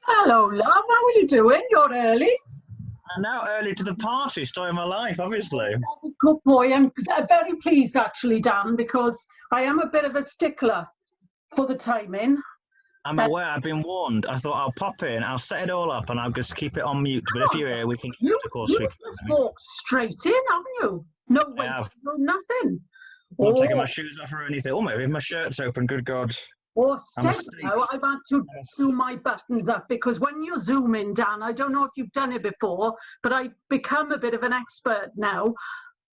Hello, love. How are you doing? You're early. I'm now early to the party, story of my life, obviously. Good boy. I'm very pleased, actually, Dan, because I am a bit of a stickler for the timing. I'm aware, I've been warned. I thought I'll pop in, I'll set it all up, and I'll just keep it on mute. But if you're here, we can keep it, of course. You just walked straight in, haven't you? No wait, no nothing. Not taking my shoes off or anything. Oh, maybe my shirt's open, good God. Oh, now I've had to do my buttons up because when you're zooming, Dan, I don't know if you've done it before, but I've become a bit of an expert now.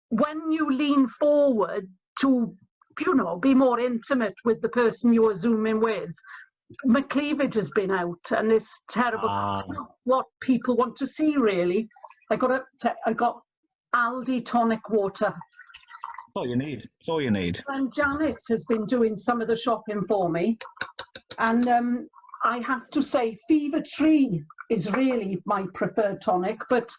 When you lean forward to, be more intimate with the person you are zooming with, my cleavage has been out, and it's terrible. What people want to see, really. I got Aldi tonic water. That's all you need. That's all you need. And Janet has been doing some of the shopping for me, and I have to say, Fever Tree is really my preferred tonic. But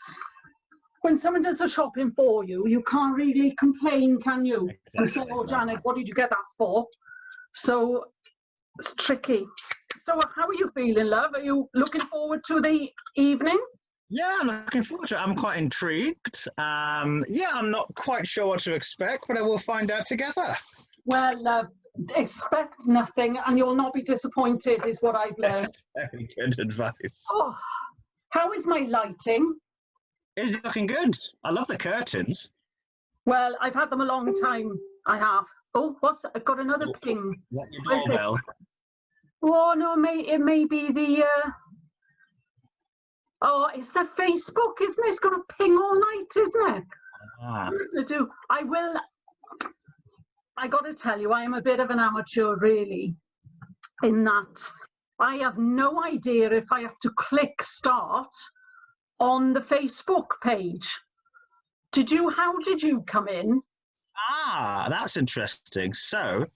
when someone does the shopping for you, you can't really complain, can you? Exactly. And say, "Oh, Janet, what did you get that for?" So it's tricky. So how are you feeling, love? Are you looking forward to the evening? Yeah, I'm looking forward to it. I'm quite intrigued. Yeah, I'm not quite sure what to expect, but I will find out together. Well, love, expect nothing and you'll not be disappointed is what I've learned. That's very good advice. Oh, how is my lighting? It's looking good. I love the curtains. Well, I've had them a long time. I have. Oh, I've got another ping. Is that your doorbell? Oh, no, it may be the... Oh, it's the Facebook, isn't it? It's going to ping all night, isn't it? I got to tell you, I am a bit of an amateur, really, in that I have no idea if I have to click start on the Facebook page. How did you come in? That's interesting. So,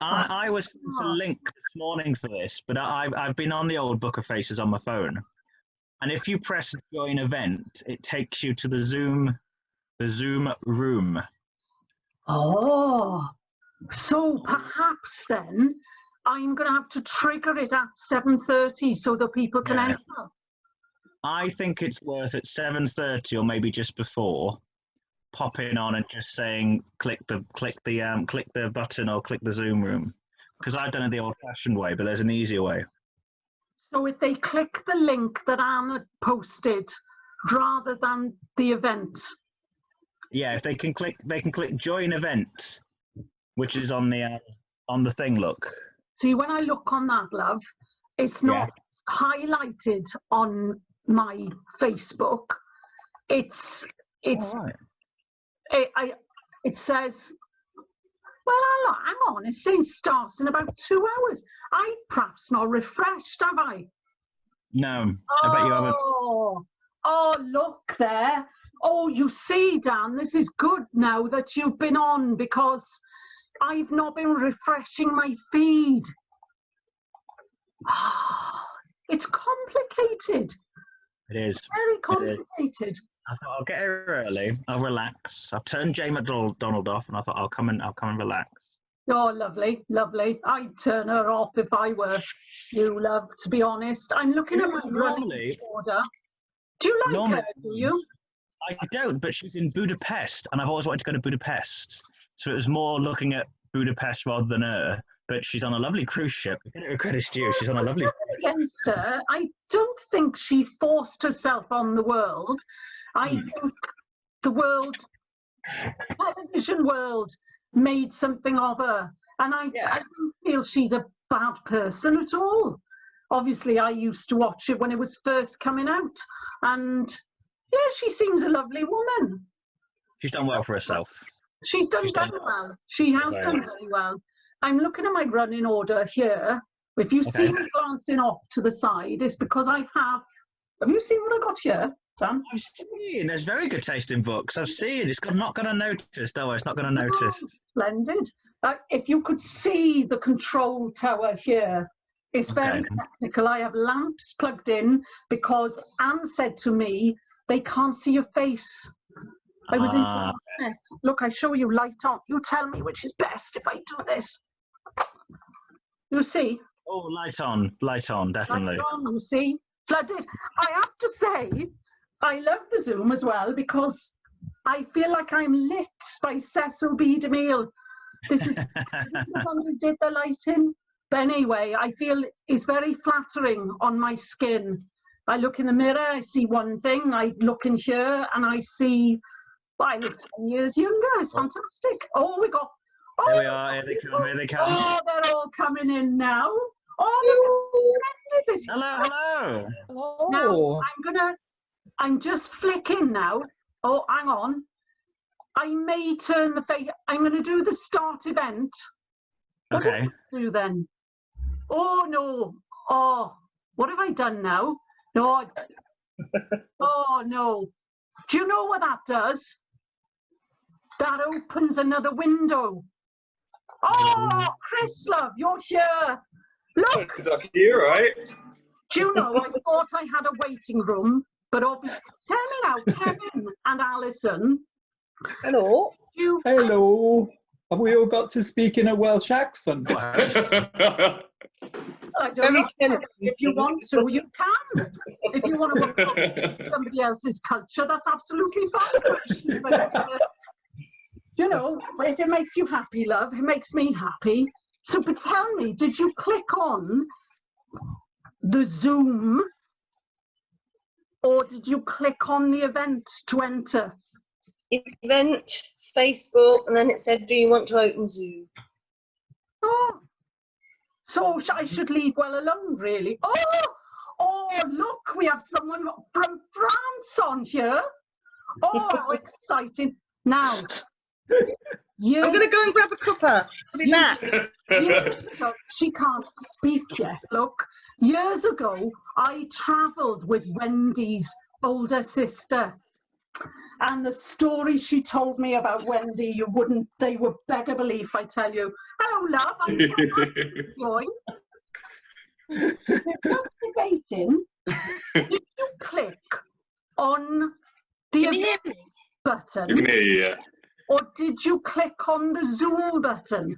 I was going to link this morning for this, but I've been on the old Book of Faces on my phone. And if you press join event, it takes you to the Zoom room. Oh, so perhaps then I'm going to have to trigger it at 7:30 so that people can enter. I think it's worth at 7:30 or maybe just before popping on and just saying click the button or click the Zoom room, because I've done it the old-fashioned way, but there's an easier way. So if they click the link that Anna posted rather than the event. Yeah, if they can click join event, which is on the thing, look. See, when I look on that, love, it's not highlighted on my Facebook. It says, well, hang on, it's saying starts in about 2 hours. I've perhaps not refreshed, have I? No, I bet you haven't. Oh, look there. Oh, you see, Dan, this is good now that you've been on, because I've not been refreshing my feed. It's complicated. It is. Very complicated. I thought I'll get here early. I'll relax. I've turned Jay McDonald off, and I thought I'll come and relax. Oh, lovely, lovely. I'd turn her off if I were you, love. To be honest, I'm looking at my running order. Do you like her? Do you? I don't, but she's in Budapest, and I've always wanted to go to Budapest. So it was more looking at Budapest rather than her. But she's on a lovely cruise ship. Credit to you. She's on a lovely. Against her, I don't think she forced herself on the world. I think the television world, made something of her, and I don't feel she's a bad person at all. Obviously, I used to watch it when it was first coming out, and she seems a lovely woman. She's done well for herself. She's done very well. She has done very well. I'm looking at my running order here. If you see me glancing off to the side, it's because I have you seen what I got here, Dan? I've seen. There's very good taste in books. I've seen. It's not going to notice, though. It's not going to notice. Splendid. If you could see the control tower here, it's very technical. I have lamps plugged in because Anne said to me, they can't see your face. I was in darkness. Look, I show you light on. You tell me which is best if I do this. You see? Oh, light on, definitely. Light on, you see, flooded. I have to say, I love the Zoom as well because I feel like I'm lit by Cecil B. DeMille. This is the one who did the lighting. But anyway, I feel it's very flattering on my skin. I look in the mirror, I see one thing. I look in here and I see, well, I look 10 years younger. It's fantastic. Oh, we got. Oh, Here we are. Here they come. Oh, they're all coming in now. Oh, this is Hello. Now I'm just flicking now. Oh, hang on. I may turn the face. I'm going to do the start event. What Okay. do I do then? Oh no. Oh, what have I done now? No. Oh no. Do you know what that does? That opens another window. Oh, Chris, love, you're here. Look. It's up here, right? Do you know, I thought I had a waiting room, but obviously, tell me now, Kevin and Alison. Hello. Hello. Have we all got to speak in a Welsh accent? I don't know. If you want to, you can. If you want to work somebody else's culture, that's absolutely fine. But, you know, if it makes you happy, love, it makes me happy. So, but tell me, did you click on the Zoom or did you click on the event to enter? Event, Facebook, and then it said, do you want to open Zoom? Oh, so I should leave well alone, really. Oh, look, we have someone from France on here. Oh, how exciting. Now, I'm going to go and grab a cuppa. I'll be back. Years ago, she can't speak yet, look. Years ago, I travelled with Wendy's older sister. And the stories she told me about Wendy, they were beggar belief, I tell you. Hello, love, I'm so happy to join. We're just debating, did you click on the event button? You can hear you, yeah. Or did you click on the Zoom button?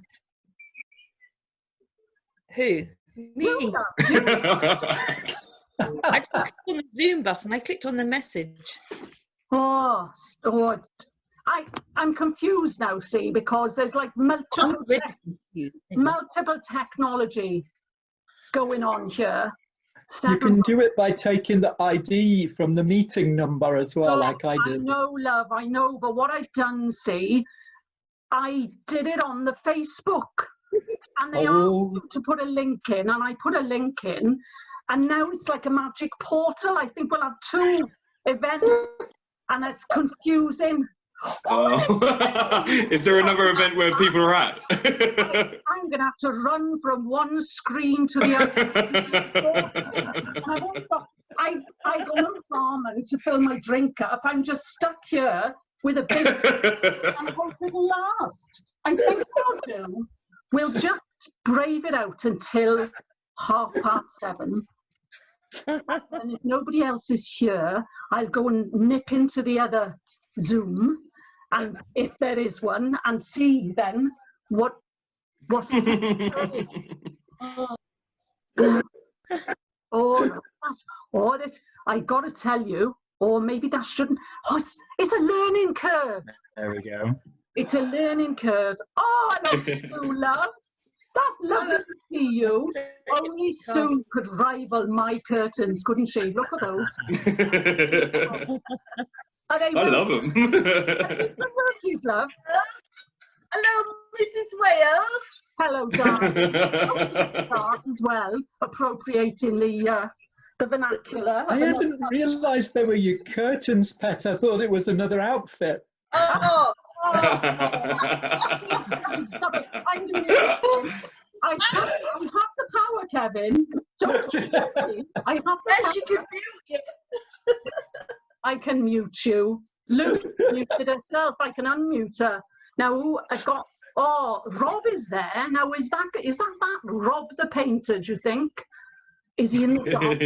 Who? Me. You. I didn't click on the Zoom button, I clicked on the message. Oh, I'm confused now, see, because there's like multiple technology going on here. You can do it by taking the ID from the meeting number as well, like I did. I know, love, I know, but what I've done, see, I did it on the Facebook, and they asked you to put a link in, and I put a link in, and now it's like a magic portal. I think we'll have 2 events. And it's confusing. Oh. Is there another event where people are at? I'm going to have to run from one screen to the other. I go on ramen to fill my drink up. I'm just stuck here with a big and I hope it'll last. I think what we'll do, we'll just brave it out until 7:30. And if nobody else is here, I'll go and nip into the other Zoom, and if there is one, and see then what's this. I got to tell you, or maybe that shouldn't. It's a learning curve. There we go. It's a learning curve. Oh, I love you, love. That's lovely to see you. Only Sue could rival my curtains, couldn't she? Look at those. I love them. Workies, love. Hello, Mrs. Wales. Hello, darling. Start as well, appropriating the vernacular. I hadn't realised they were your curtains, pet. I thought it was another outfit. Oh. I'm doing it. I have the power, Kevin. Don't worry. I have the power. I can mute you. Lucy muted herself. I can unmute her. Now I've got. Oh, Rob is there. Now is that Rob the painter? Do you think? Is he in the dark?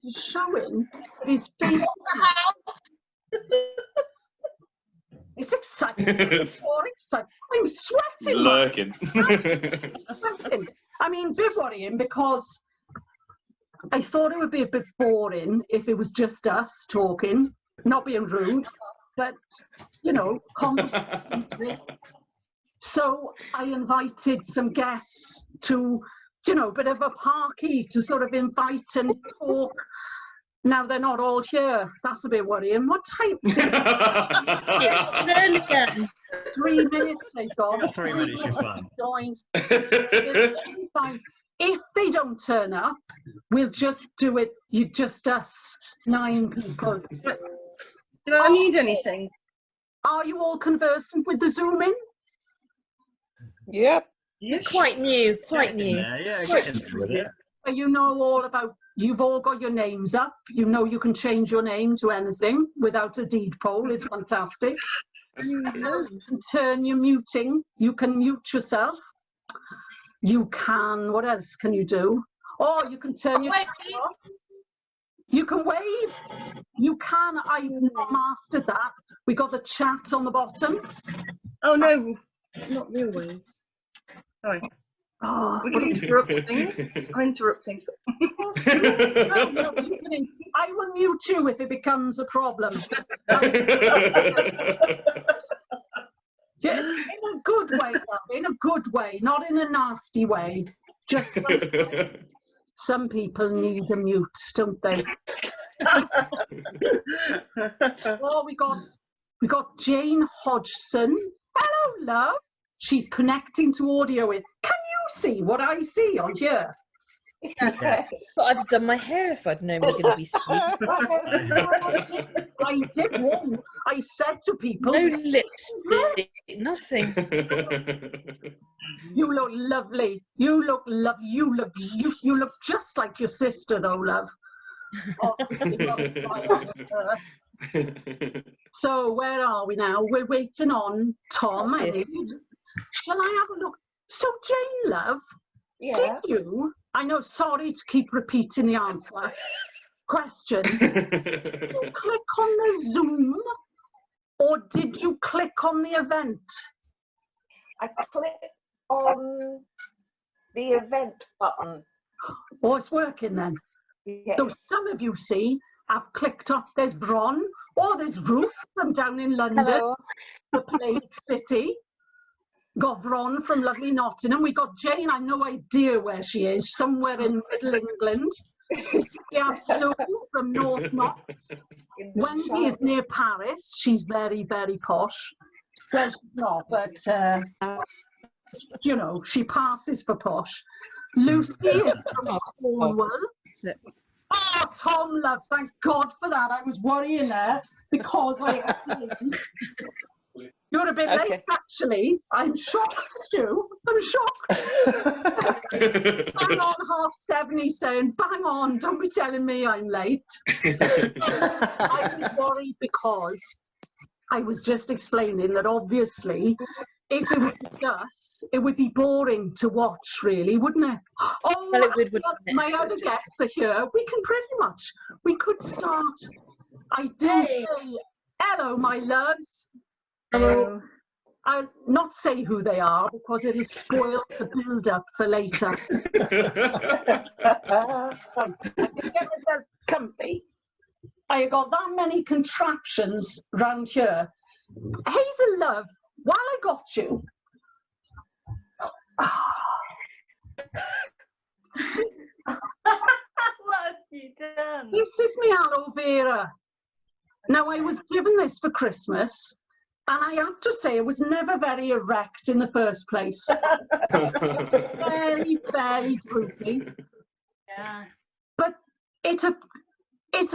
He's showing his face. It's exciting. More exciting. I'm sweating. Lurking. I'm sweating. I mean, a bit worrying because I thought it would be a bit boring if it was just us talking, not being rude, but, you know, conversation. So I invited some guests to, you know, a bit of a party to sort of invite and talk. Now they're not all here. That's a bit worrying. What time? Early again. 3 minutes they've got. 3 minutes, you're fine. Join. Fine. If they don't turn up, we'll just do it. Just us 9 people. Do I need anything? Are you all conversant with the Zoom in? Yep. We're quite new, quite new. Yeah, get in there with it. You know all about. You've all got your names up. You know you can change your name to anything without a deed poll. It's fantastic. You know you can turn your muting. You can mute yourself. You can. What else can you do? Oh, you can turn your camera off. You can wave. You can. I've not mastered that. We got the chat on the bottom. Oh no, not real ways. Sorry. Oh, We're interrupting. I'm interrupting. no, I will mute you if it becomes a problem. Yeah, in a good way, love, in a good way, not in a nasty way. Just some people need a mute, don't they? Oh, we got Jane Hodgson. Hello, love. She's connecting to audio. Can you see what I see on here? I thought I'd have done my hair if I'd known we were going to be seen. I did warn. I said to people, No lipstick, nothing. you look lovely. You look lovely. You look just like your sister, though, love. Obviously, not her. So where are we now? We're waiting on Tom. Shall I have a look? So Jane, love, did you? I know. Sorry to keep repeating the answer. Question: did you click on the Zoom, or did you click on the event? I clicked on the event button. Oh, it's working then. Yes. So some of you see, I've clicked up. There's Bron. Oh, there's Ruth from down in London, Hello. the Plague City. Got Ron from lovely Nottingham. We got Jane. I have no idea where she is. Somewhere in Middle England. We have Sue from North Knox. Wendy is near Paris. She's very, very posh. Well, she's not, but you know, she passes for posh. Lucy is from Cornwall. Oh, Tom, love, thank God for that. I was worrying there because I explained. You're a bit late, actually. I'm shocked, Stu. I'm shocked. Bang on 7:30, he's saying, bang on, don't be telling me I'm late. I was worried because I was just explaining that obviously, if it was just us, it would be boring to watch, really, wouldn't it? Oh, Well, it would, my other guests are here. We can we could start. I do say, hello, my loves. Hello. I'll not say who they are because it'll spoil the build-up for later. I can get myself comfy. I got that many contraptions round here. Hazel, love, while I got you. What have you done? This is my aloe vera. Now, I was given this for Christmas. And I have to say, it was never very erect in the first place. Very, very droopy. Yeah. But it's a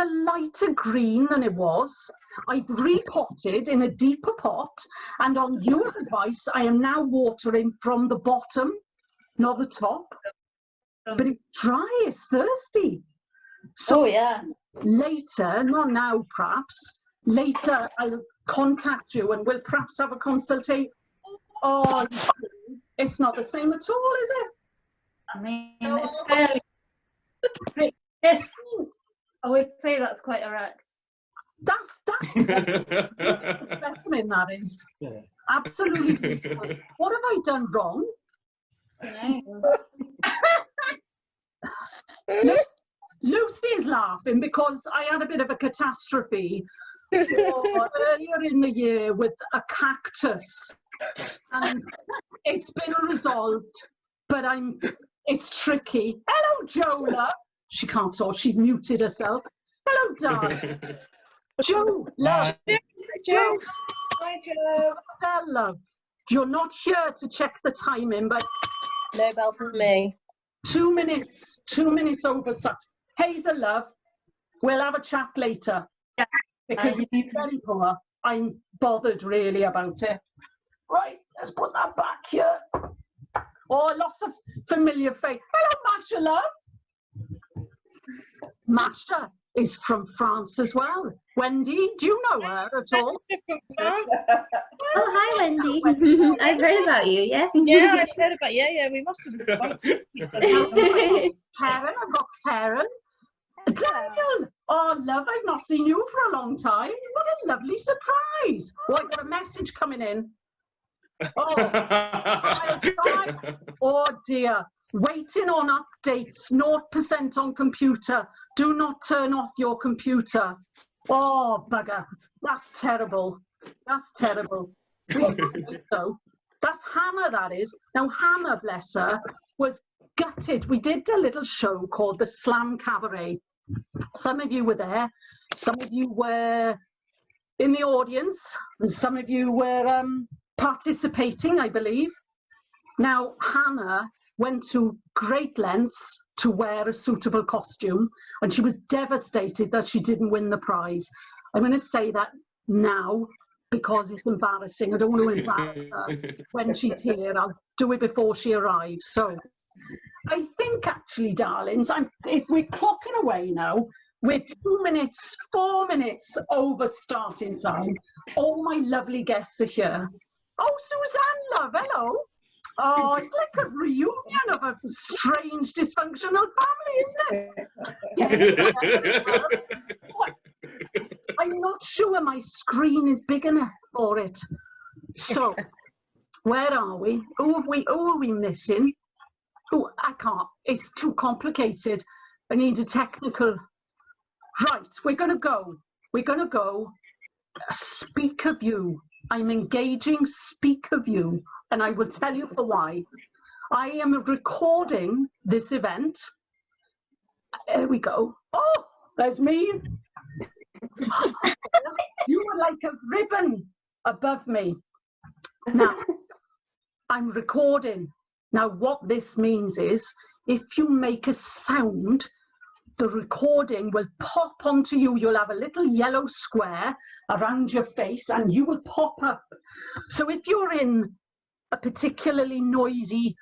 lighter green than it was. I've repotted in a deeper pot, and on your advice, I am now watering from the bottom, not the top. But it's dry, it's thirsty. So later, not now perhaps, later I'll contact you and we'll perhaps have a consultation. Oh, it's not the same at all, is it? I mean, it's fairly. Yes, I would say that's quite erect. That's a specimen, that is. Absolutely beautiful. What have I done wrong? No. Lucy is laughing because I had a bit of a catastrophe earlier in the year with a cactus, and it's been resolved, but it's tricky. Hello, Jola. She can't talk. She's muted herself. Hello, darling. Joe, love. Joe. Hi, Joe. Love. You're not here to check the timing, but No bell from me. 2 minutes over. Hazel, love, we'll have a chat later. Yeah. Because it's very poor. I'm bothered really about it. Right, let's put that back here. Oh, lots of familiar face. Hello, Masha, love. Masha is from France as well. Wendy, do you know her at all? Oh, hi, Wendy. I've heard about you, yes? Yeah, I've heard about yeah, we must have. Karen, I've got Karen. Daniel! Oh, love, I've not seen you for a long time. What a lovely surprise. Oh, I've got a message coming in. Oh dear. Waiting on updates, 0% on computer. Do not turn off your computer. Oh, bugger. That's terrible. That's terrible. So, that's Hannah, that is. Now, Hannah, bless her, was gutted. We did a little show called the Slam Cabaret. Some of you were there. Some of you were in the audience. And some of you were participating, I believe. Now, Hannah went to great lengths to wear a suitable costume, and she was devastated that she didn't win the prize. I'm going to say that now because it's embarrassing. I don't want to embarrass her when she's here. I'll do it before she arrives. So I think actually, darlings, if we're clocking away now, we're 4 minutes over starting time. All my lovely guests are here. Oh, Suzanne, love, hello. Oh, it's like a reunion of a strange, dysfunctional family, isn't it? Yeah. I'm not sure my screen is big enough for it. So, where are we? Who are we missing? Oh, I can't. It's too complicated. I need a technical. Right, we're going to go. We're going to go. Speak of you. I'm engaging speak of you. And I will tell you for why. I am recording this event. There we go. Oh, there's me. You were like a ribbon above me. Now, I'm recording. Now, what this means is, if you make a sound, the recording will pop onto you. You'll have a little yellow square around your face and you will pop up. So if you're in a particularly noisy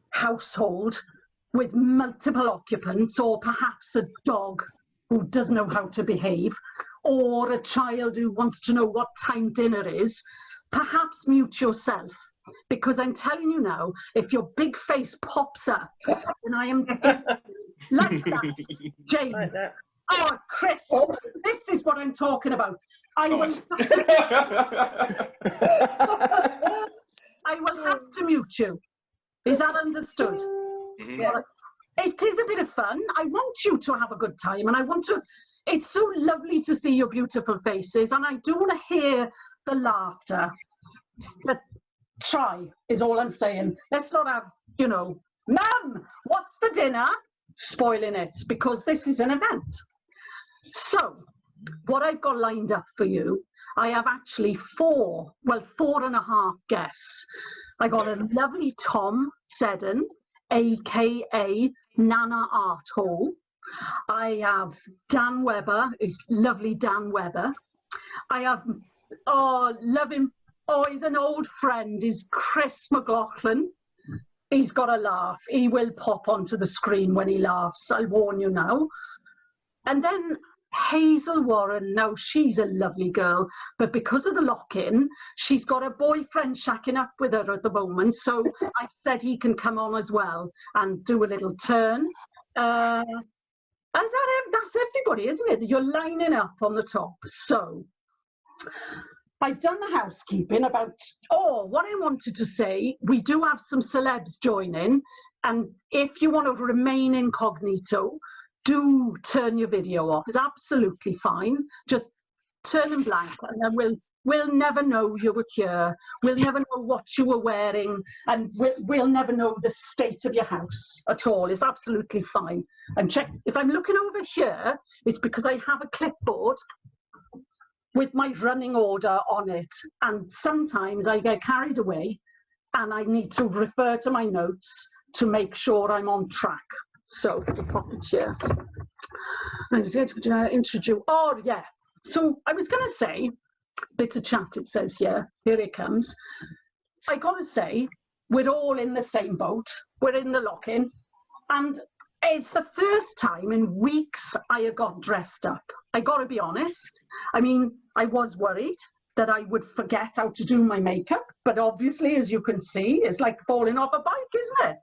household with multiple occupants, or perhaps a dog who doesn't know how to behave, or a child who wants to know what time dinner is, perhaps mute yourself. Because I'm telling you now, if your big face pops up, and I am like that, Jane. Like that. Oh, Chris, this is what I'm talking about. I will have to mute you. Is that understood? Yes. It is a bit of fun. I want you to have a good time, and I want to. It's so lovely to see your beautiful faces, and I do want to hear the laughter. But try is all I'm saying. Let's not have, you know, Mum, what's for dinner? Spoiling it, because this is an event. So, what I've got lined up for you, I have actually 4.5 guests. I got a lovely Tom Seddon, aka Nana Art Hall. I have Dan Webber, it's lovely Dan Webber. I have, oh, love him. Oh, he's an old friend, he's Chris McLaughlin. He's got a laugh. He will pop onto the screen when he laughs, I'll warn you now. And then Hazel Warren, now she's a lovely girl, but because of the lock-in, she's got a boyfriend shacking up with her at the moment, so I've said he can come on as well and do a little turn. That's everybody, isn't it? You're lining up on the top. So I've done the housekeeping about, what I wanted to say, we do have some celebs joining. And if you want to remain incognito, do turn your video off. It's absolutely fine. Just turn them blank, and then we'll never know you were here. We'll never know what you were wearing, and we'll never know the state of your house at all. It's absolutely fine. And check, if I'm looking over here, it's because I have a clipboard with my running order on it. And sometimes I get carried away and I need to refer to my notes to make sure I'm on track. So, pop it here. I was going to introduce, oh yeah. So I was going to say, bit of chat it says here it comes. I got to say, we're all in the same boat. We're in the lock-in. And it's the first time in weeks I have got dressed up. I got to be honest. I mean, I was worried that I would forget how to do my makeup, but obviously, as you can see, it's like falling off a bike, isn't it?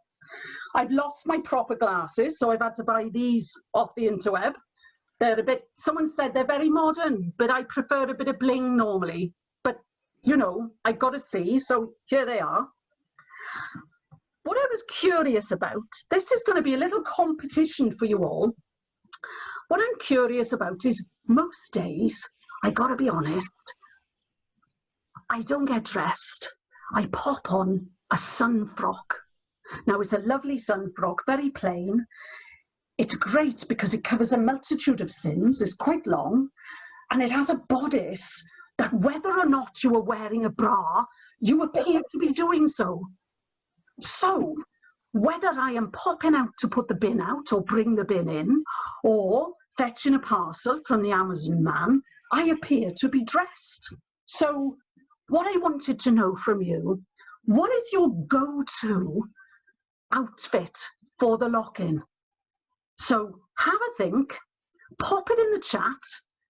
I've lost my proper glasses, so I've had to buy these off the interweb. They're a bit, someone said they're very modern, but I prefer a bit of bling normally. But, you know, I got to see, so here they are. What I was curious about, this is going to be a little competition for you all. What I'm curious about is most days, I got to be honest, I don't get dressed. I pop on a sun frock. Now, it's a lovely sun frock, very plain. It's great because it covers a multitude of sins. It's quite long, and it has a bodice that whether or not you are wearing a bra, you appear to be doing so. So, whether I am popping out to put the bin out or bring the bin in, or fetching a parcel from the Amazon man, I appear to be dressed. So, what I wanted to know from you, what is your go-to outfit for the lock-in? So have a think, pop it in the chat.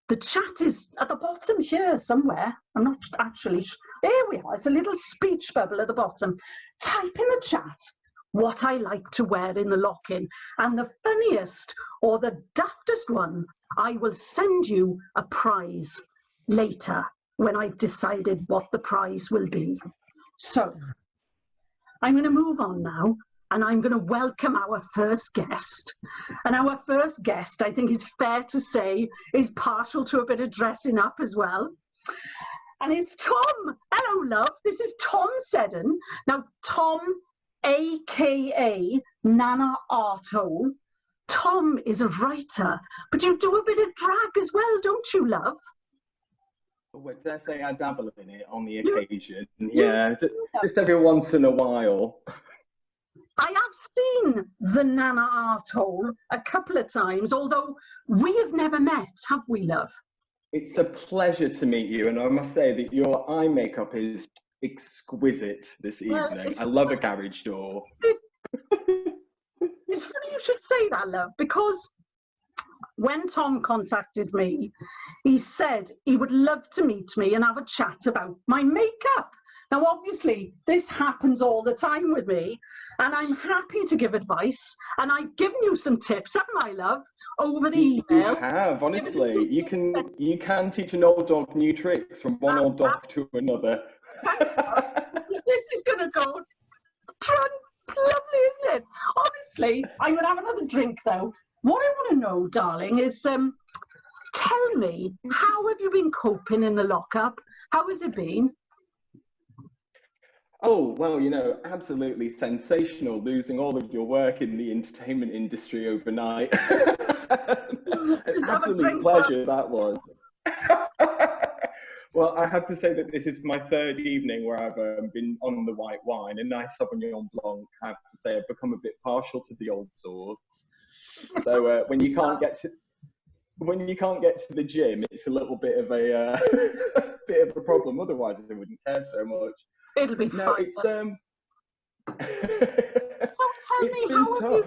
The chat is at the bottom here somewhere. I'm not actually, there we are, it's a little speech bubble at the bottom. Type in the chat what I like to wear in the lock-in, and the funniest or the daftest one, I will send you a prize later when I've decided what the prize will be. So I'm going to move on now, and I'm going to welcome our first guest. And our first guest, I think is fair to say, is partial to a bit of dressing up as well. And it's Tom. Hello, love. This is Tom Seddon. Now, Tom, a.k.a. Nana Arthole. Tom is a writer, but you do a bit of drag as well, don't you, love? Well, dare I say I dabble in it on the occasion. Yeah, just every once in a while. I have seen the Nana Arthole a couple of times, although we have never met, have we, love? It's a pleasure to meet you, and I must say that your eye makeup is exquisite this evening. I love a garage door. It's funny you should say that, love, because when Tom contacted me, he said he would love to meet me and have a chat about my makeup. Now, obviously, this happens all the time with me, and I'm happy to give advice, and I've given you some tips, haven't I, love, over the email. You have, honestly. You can teach an old dog new tricks from one old dog to another. This is going to go lovely, isn't it? Honestly, I'm going to have another drink, though. What I want to know, darling, is tell me, how have you been coping in the lockup? How has it been? Oh, well, you know, absolutely sensational, losing all of your work in the entertainment industry overnight. An absolute pleasure, that was. Well, I have to say that this is my third evening where I've been on the white wine, a nice Sauvignon Blanc. I have to say I've become a bit partial to the old sorts. So when you can't get to the gym, it's a little bit of a problem. Otherwise, I wouldn't care so much. It'll be fine. It's So tell me, how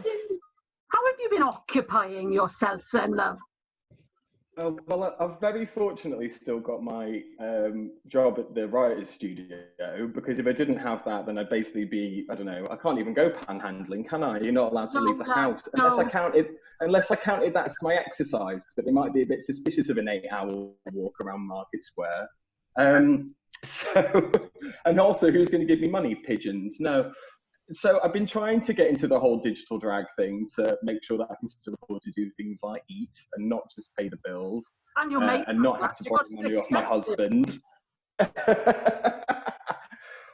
have you been occupying yourself then, love? Well, I've very fortunately still got my job at the writer's studio, because if I didn't have that, then I'd basically be, I don't know, I can't even go panhandling, can I? You're not allowed to leave the house unless I counted that's my exercise, but they might be a bit suspicious of an 8-hour walk around Market Square. So, and also, who's going to give me money? Pigeons? No. so I've been trying to get into the whole digital drag thing to make sure that I can still afford to do things like eat and not just pay the bills And and not have to borrow money off my husband.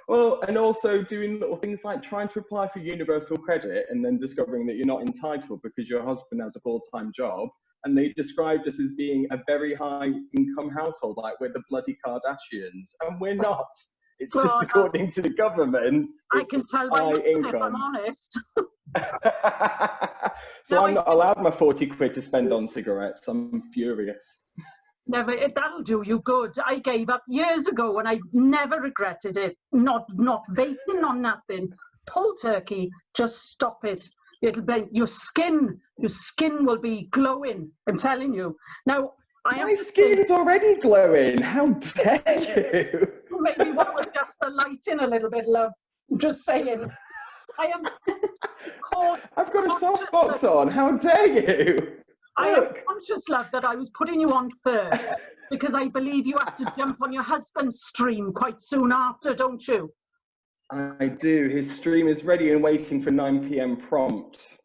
Well, and also doing little things like trying to apply for universal credit and then discovering that you're not entitled because your husband has a full-time job. And they described us as being a very high income household, like we're the bloody Kardashians. And we're not. It's just according to the government. I can tell by high looking, if I'm income. honest. So No, I'm not allowed my 40 quid to spend on cigarettes. I'm furious. Never, that'll do you good. I gave up years ago and I never regretted it. Not vaping, not nothing. Cold turkey, just stop it. It'll be your skin will be glowing. I'm telling you. Now, my skin's already glowing. How dare you? Maybe want to adjust the lighting a little bit, love. I'm just saying. I am. I've got a softbox on. How dare you? I am conscious, love, that I was putting you on first because I believe you have to jump on your husband's stream quite soon after, don't you? I do. His stream is ready and waiting for 9 p.m. prompt.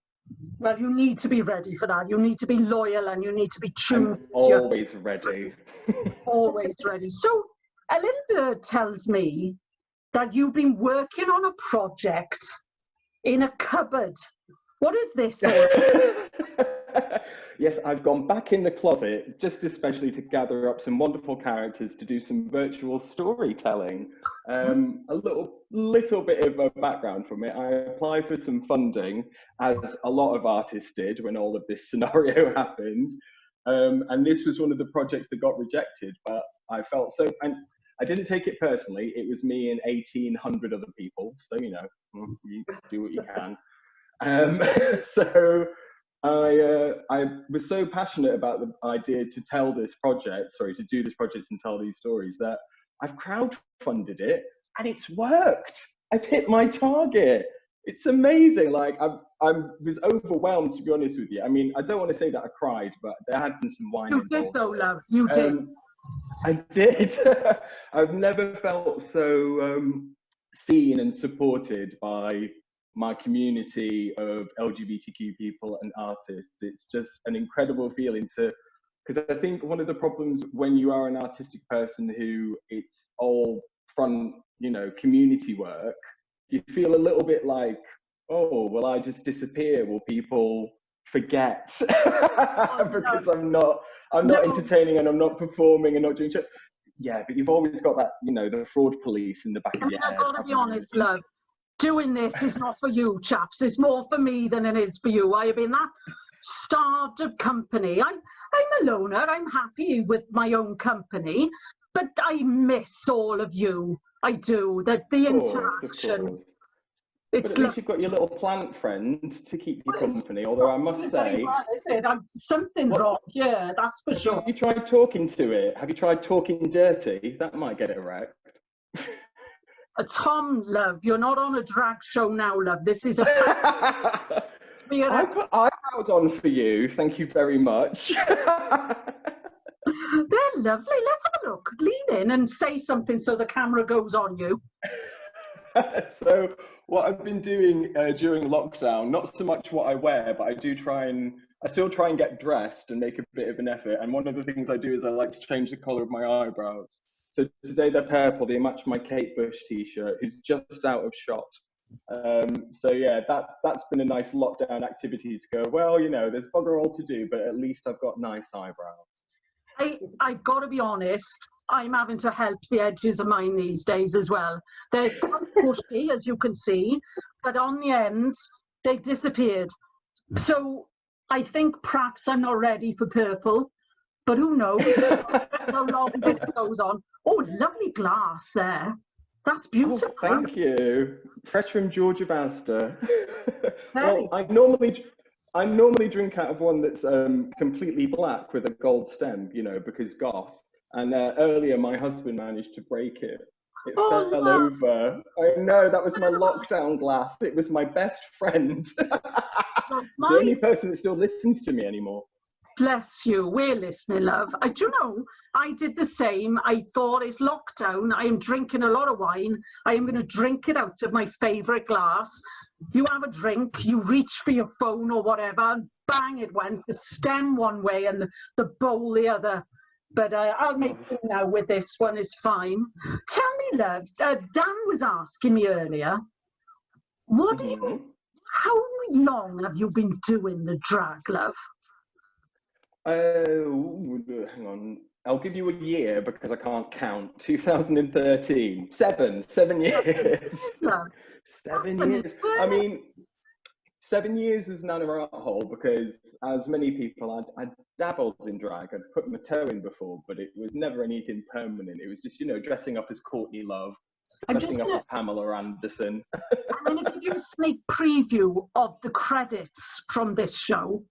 Well, you need to be ready for that. You need to be loyal and you need to be tuned. I'm always ready. Always ready. So, a little bird tells me that you've been working on a project in a cupboard. What is this all about? Yes, I've gone back in the closet just especially to gather up some wonderful characters to do some virtual storytelling. A little bit of a background from it. I applied for some funding, as a lot of artists did when all of this scenario happened. And this was one of the projects that got rejected, but I felt so, and I didn't take it personally. It was me and 1,800 other people, so you know, you do what you can. So I was so passionate about the idea to do this project and tell these stories that I've crowdfunded it and it's worked. I've hit my target. It's amazing. Like I was overwhelmed, to be honest with you. I mean, I don't want to say that I cried, but there had been some wine. You did though, love. You did. I did. I've never felt so seen and supported by my community of LGBTQ people and artists. It's just an incredible feeling because I think one of the problems when you are an artistic person who it's all front, you know, community work, you feel a little bit like, oh, will I just disappear? Will people forget? Because I'm not entertaining and I'm not performing and not doing shit. Yeah, but you've always got that, you know, the fraud police in the back of your head. I've got to be honest, love. Doing this is not for you, chaps. It's more for me than it is for you. I have been that starved of company. I'm a loner. I'm happy with my own company, but I miss all of you. I do. The interaction. But at least you've got your little plant friend to keep you company. Although I must say, something wrong. Yeah, that's for sure. Have you tried talking to it? Have you tried talking dirty? That might get it erect. Tom, love, you're not on a drag show now, love. This is a... I put eyebrows on for you. Thank you very much. They're lovely. Let's have a look. Lean in and say something so the camera goes on you. So what I've been doing during lockdown, not so much what I wear, but I still try and get dressed and make a bit of an effort. And one of the things I do is I like to change the colour of my eyebrows. So today they're purple. They match my Kate Bush t-shirt, who's just out of shot. So yeah, that's been a nice lockdown activity to go, well, you know, there's bugger all to do, but at least I've got nice eyebrows. I've got to be honest, I'm having to help the edges of mine these days as well. They're quite bushy, as you can see, but on the ends, they disappeared. So I think perhaps I'm not ready for purple, but who knows how long this goes on. Oh, lovely glass there. That's beautiful. Oh, thank you. Fresh from Georgia Basta. Well, I normally drink out of one that's completely black with a gold stem, you know, because goth. And earlier my husband managed to break it. It fell over. I know, that was my lockdown glass. It was my best friend. It's the only person that still listens to me anymore. Bless you. We're listening, love. Do you know, I did the same. I thought it's lockdown. I am drinking a lot of wine. I am going to drink it out of my favourite glass. You have a drink, you reach for your phone or whatever, and bang, it went. The stem one way and the bowl the other. But I'll make it now with this one, is fine. Tell me, love, Dan was asking me earlier, how long have you been doing the drag, love? Hang on. I'll give you a year because I can't count. 2013. 7 years. 7 years. I mean, 7 years is none of our hole because, as many people, I dabbled in drag. I'd put my toe in before, but it was never anything permanent. It was just, you know, dressing up as Courtney Love, dressing up as Pamela Anderson. I'm going to give you a sneak preview of the credits from this show.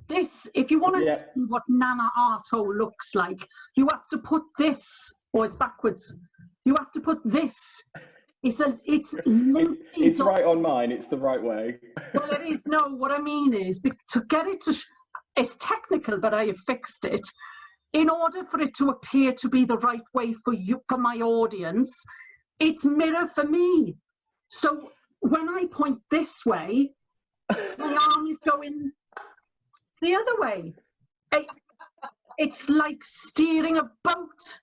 This, if you want to see what Nana Arto looks like, you have to put this, or it's backwards. You have to put this. It's right on mine. It's the right way. Well, it is. No, what I mean is to get it to. It's technical, but I have fixed it. In order for it to appear to be the right way for you, for my audience, it's mirror for me. So when I point this way, my arm is going the other way. It's like steering a boat.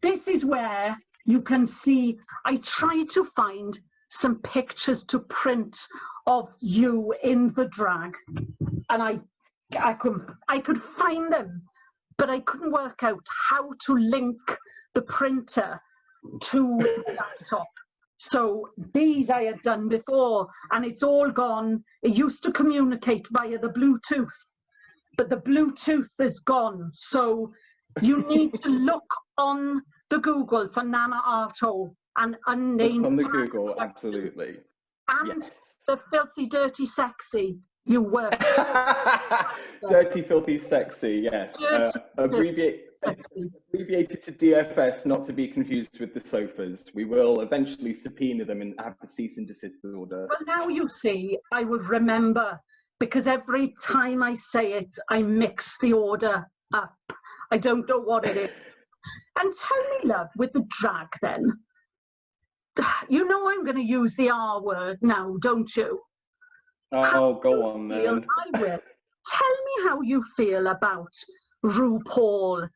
This is where you can see, I tried to find some pictures to print of you in the drag, and I could find them, but I couldn't work out how to link the printer to the laptop. So these I had done before, and it's all gone. It used to communicate via the Bluetooth, but the Bluetooth is gone. So you need to look on the Google for Nana Arto and unnamed. Look on the Google, absolutely. And the Filthy Dirty Sexy. You were. Dirty, filthy, sexy, yes. Abbreviated to DFS, not to be confused with the sofas. We will eventually subpoena them and have a cease and desist order. Well, now you see, I would remember, because every time I say it, I mix the order up. I don't know what it is. And tell me, love, with the drag then, you know I'm going to use the R word now, don't you? Oh, go on then. I will. Tell me how you feel about RuPaul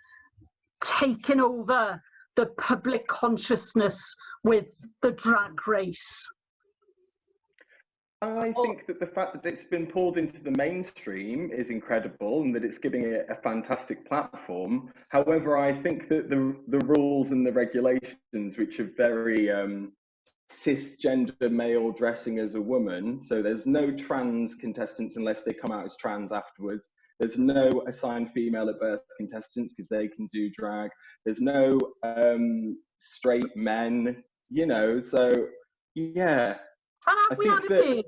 taking over the public consciousness with the drag race. I think that the fact that it's been pulled into the mainstream is incredible and that it's giving it a fantastic platform. However, I think that the rules and the regulations, which are very cisgender male dressing as a woman, so there's no trans contestants unless they come out as trans afterwards. There's no assigned female at birth contestants because they can do drag. There's no straight men, you know, so yeah. I think that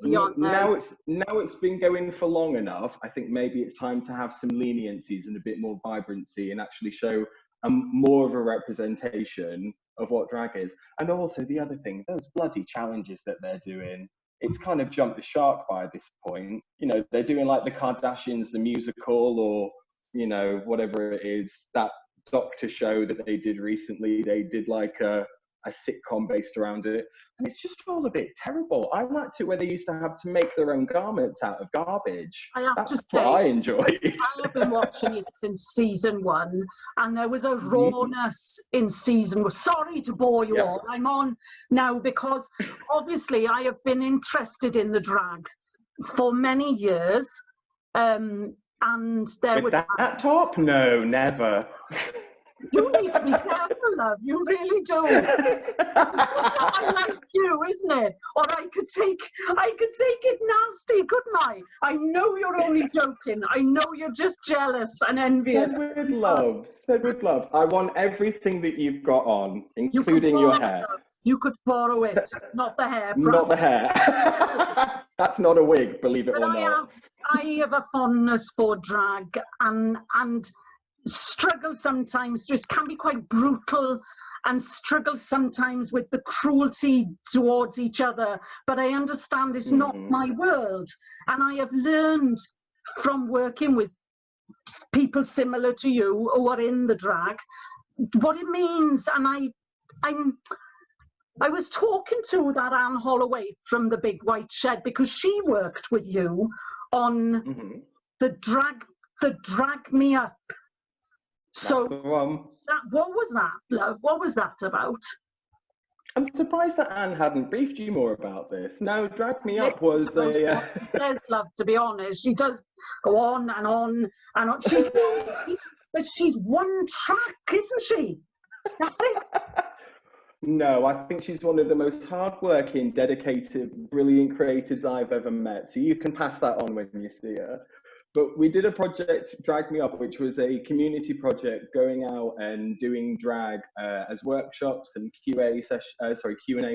now it's been going for long enough. I think maybe it's time to have some leniencies and a bit more vibrancy and actually show more of a representation of what drag is. And also the other thing, those bloody challenges that they're doing, it's kind of jumped the shark by this point. You know, they're doing like the Kardashians, the musical, or, you know, whatever it is, that doctor show that they did recently. They did like a sitcom based around it, and it's just all a bit terrible. I liked it where they used to have to make their own garments out of garbage. That's what I enjoyed. I have been watching it since season 1, and there was a rawness in season 1. Sorry to bore you all. I'm on now because obviously I have been interested in the drag for many years, and there with that top? No, never. You need to be careful, love. You really do. I like you, isn't it? Or I could take it nasty, couldn't I? I know you're only joking. I know you're just jealous and envious. Said with love. Said with love. I want everything that you've got on, including your hair. You could borrow it, not the hair. Not the hair. That's not a wig, believe it or not. I have a fondness for drag and struggle sometimes. Just can be quite brutal and struggle sometimes with the cruelty towards each other, but I understand it's not my world. And I have learned from working with people similar to you who are in the drag what it means. And I was talking to that Anne Holloway from the Big White Shed, because she worked with you on the Drag Me Up. So what was that, love? What was that about? I'm surprised that Anne hadn't briefed you more about this. No, Drag Me Up was a... She says, love, to be honest. She does go on and on and on. But she's one track, isn't she? That's it. No, I think she's one of the most hardworking, dedicated, brilliant creatives I've ever met. So you can pass that on when you see her. But we did a project, Drag Me Up, which was a community project going out and doing drag as workshops and Q&A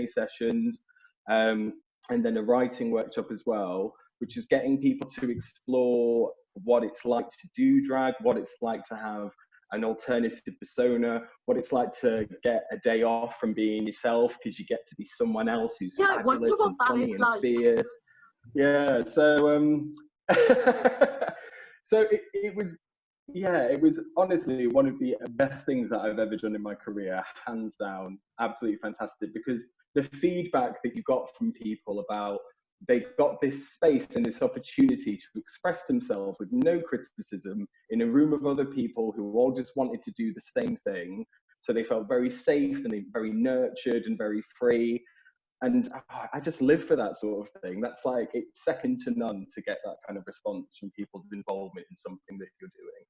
sessions, and then a writing workshop as well, which is getting people to explore what it's like to do drag, what it's like to have an alternative persona, what it's like to get a day off from being yourself because you get to be someone else who's fabulous and funny and fierce. Yeah, so so it was honestly one of the best things that I've ever done in my career, hands down. Absolutely fantastic, because the feedback that you got from people about they got this space and this opportunity to express themselves with no criticism in a room of other people who all just wanted to do the same thing. So they felt very safe and very nurtured and very free. And I just live for that sort of thing. That's like, it's second to none to get that kind of response from people's involvement in something that you're doing.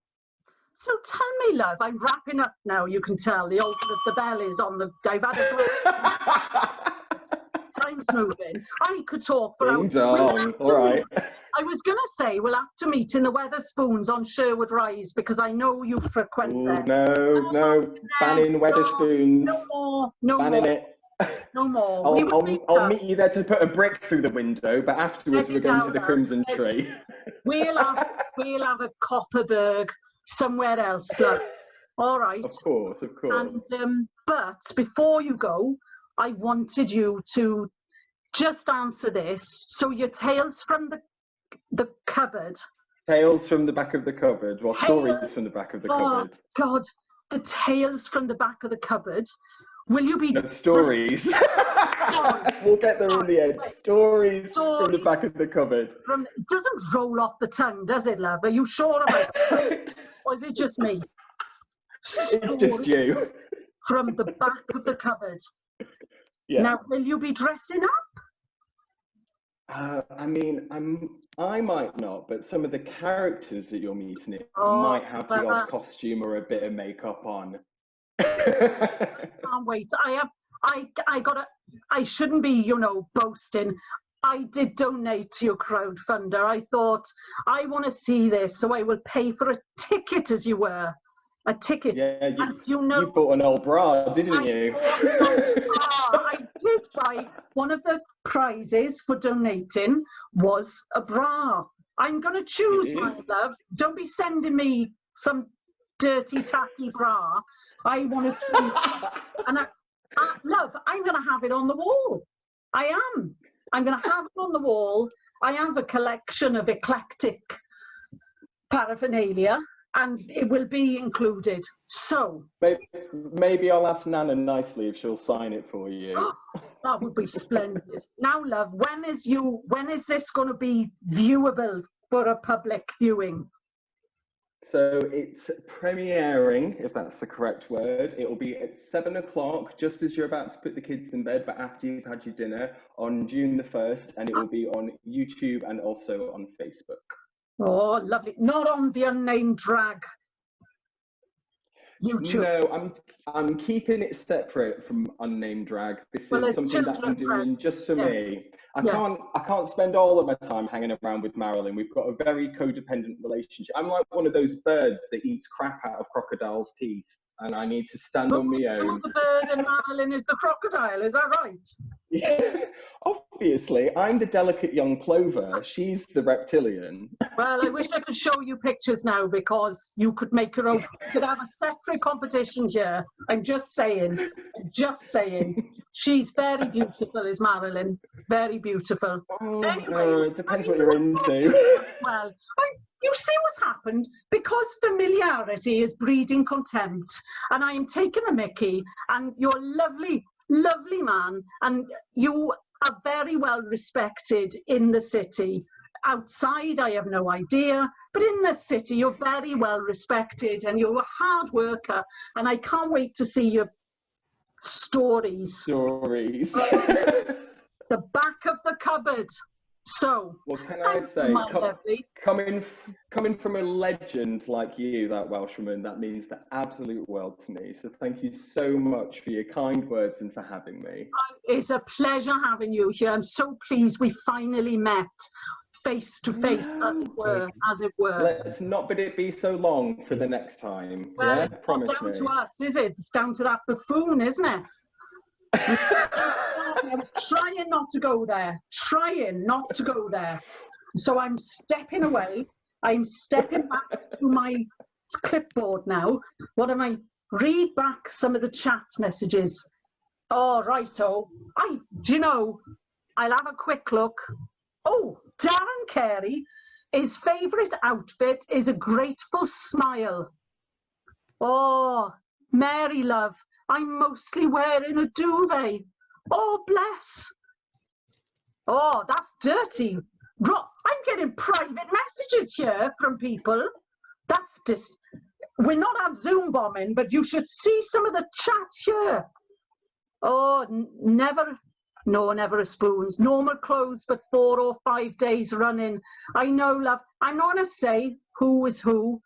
So tell me, love, I'm wrapping up now. You can tell the bell is on the, I've had a time's moving. I could talk for hours. All right. I was going to say we'll have to meet in the Weatherspoons on Sherwood Rise, because I know you frequent there. No, banning Weatherspoons. No more. Banning it. No more. I'll meet you there to put a brick through the window, but afterwards we're going to the Crimson Tree. We'll have a Copperberg somewhere else. Love. All right. Of course. And but before you go, I wanted you to just answer this. So your tales from the cupboard. Tales from the back of the cupboard. Well, stories from the back of the cupboard. God, the tales from the back of the cupboard. Will you be... No, stories. We'll get there in the end. Stories from the back of the cupboard. It doesn't roll off the tongue, does it, love? Are you sure about it? Or is it just me? It's just you. From the back of the cupboard. Yeah. Now, will you be dressing up? I mean, I might not, but some of the characters that you're meeting might have the odd costume or a bit of makeup on. Can't wait. I shouldn't be, boasting. I did donate to your crowdfunder. I thought, I want to see this, so I will pay for a ticket, as you were. A ticket. Yeah, you bought an old bra, didn't you? I did buy. One of the prizes for donating was a bra. I'm going to choose, my love. Don't be sending me some dirty, tacky bra. I want to choose. And love, I'm going to have it on the wall. I am. I'm going to have it on the wall. I have a collection of eclectic paraphernalia, and it will be included. So maybe I'll ask Nana nicely if she'll sign it for you. That would be splendid. Now, love, when is this going to be viewable for a public viewing? So it's premiering, if that's the correct word. It will be at 7 o'clock, just as you're about to put the kids in bed, but after you've had your dinner, on June the 1st, and it will be on YouTube and also on Facebook. Oh, lovely. Not on the Unnamed Drag YouTube. No, I'm keeping it separate from Unnamed Drag. This is something that I'm doing just for me. I can't spend all of my time hanging around with Marilyn. We've got a very codependent relationship. I'm like one of those birds that eats crap out of crocodiles' teeth. and I need to stand on my own. The bird and Marilyn is the crocodile, is that right? Yeah, obviously, I'm the delicate young plover. She's the reptilian. Well, I wish I could show you pictures now because you could make your own. You could have a separate competition here. I'm just saying. I'm just saying. She's very beautiful, is Marilyn. Very beautiful. Oh, anyway, it depends what you're into. Well, you see what's happened? Because familiarity is breeding contempt, and I am taking a mickey, and you're lovely, lovely man, and you are very well respected in the city. Outside, I have no idea, but in the city, you're very well respected, and you're a hard worker, and I can't wait to see your stories. Stories. The back of the cupboard. So, what can I say? Coming from a legend like you, that Welshwoman, that means the absolute world to me. So thank you so much for your kind words and for having me. It's a pleasure having you here. I'm so pleased we finally met face to face, as it were. Let's not let it be so long for the next time. Well, yeah, it's promise not down me. to us, is it? It's down to that buffoon, isn't it? I was trying not to go there. Trying not to go there. So I'm stepping away. I'm stepping back to my clipboard now. What am I? Read back some of the chat messages. Oh, righto. Do you know, I'll have a quick look. Oh, Darren Carey, his favourite outfit is a grateful smile. Oh, Mary love, I'm mostly wearing a duvet. Oh, bless. Oh, that's dirty. I'm getting private messages here from people. That's just, we're not at Zoom bombing, but you should see some of the chat here. Oh, never a spoons. Normal clothes for 4 or 5 days running. I know, love. I'm not going to say who is who.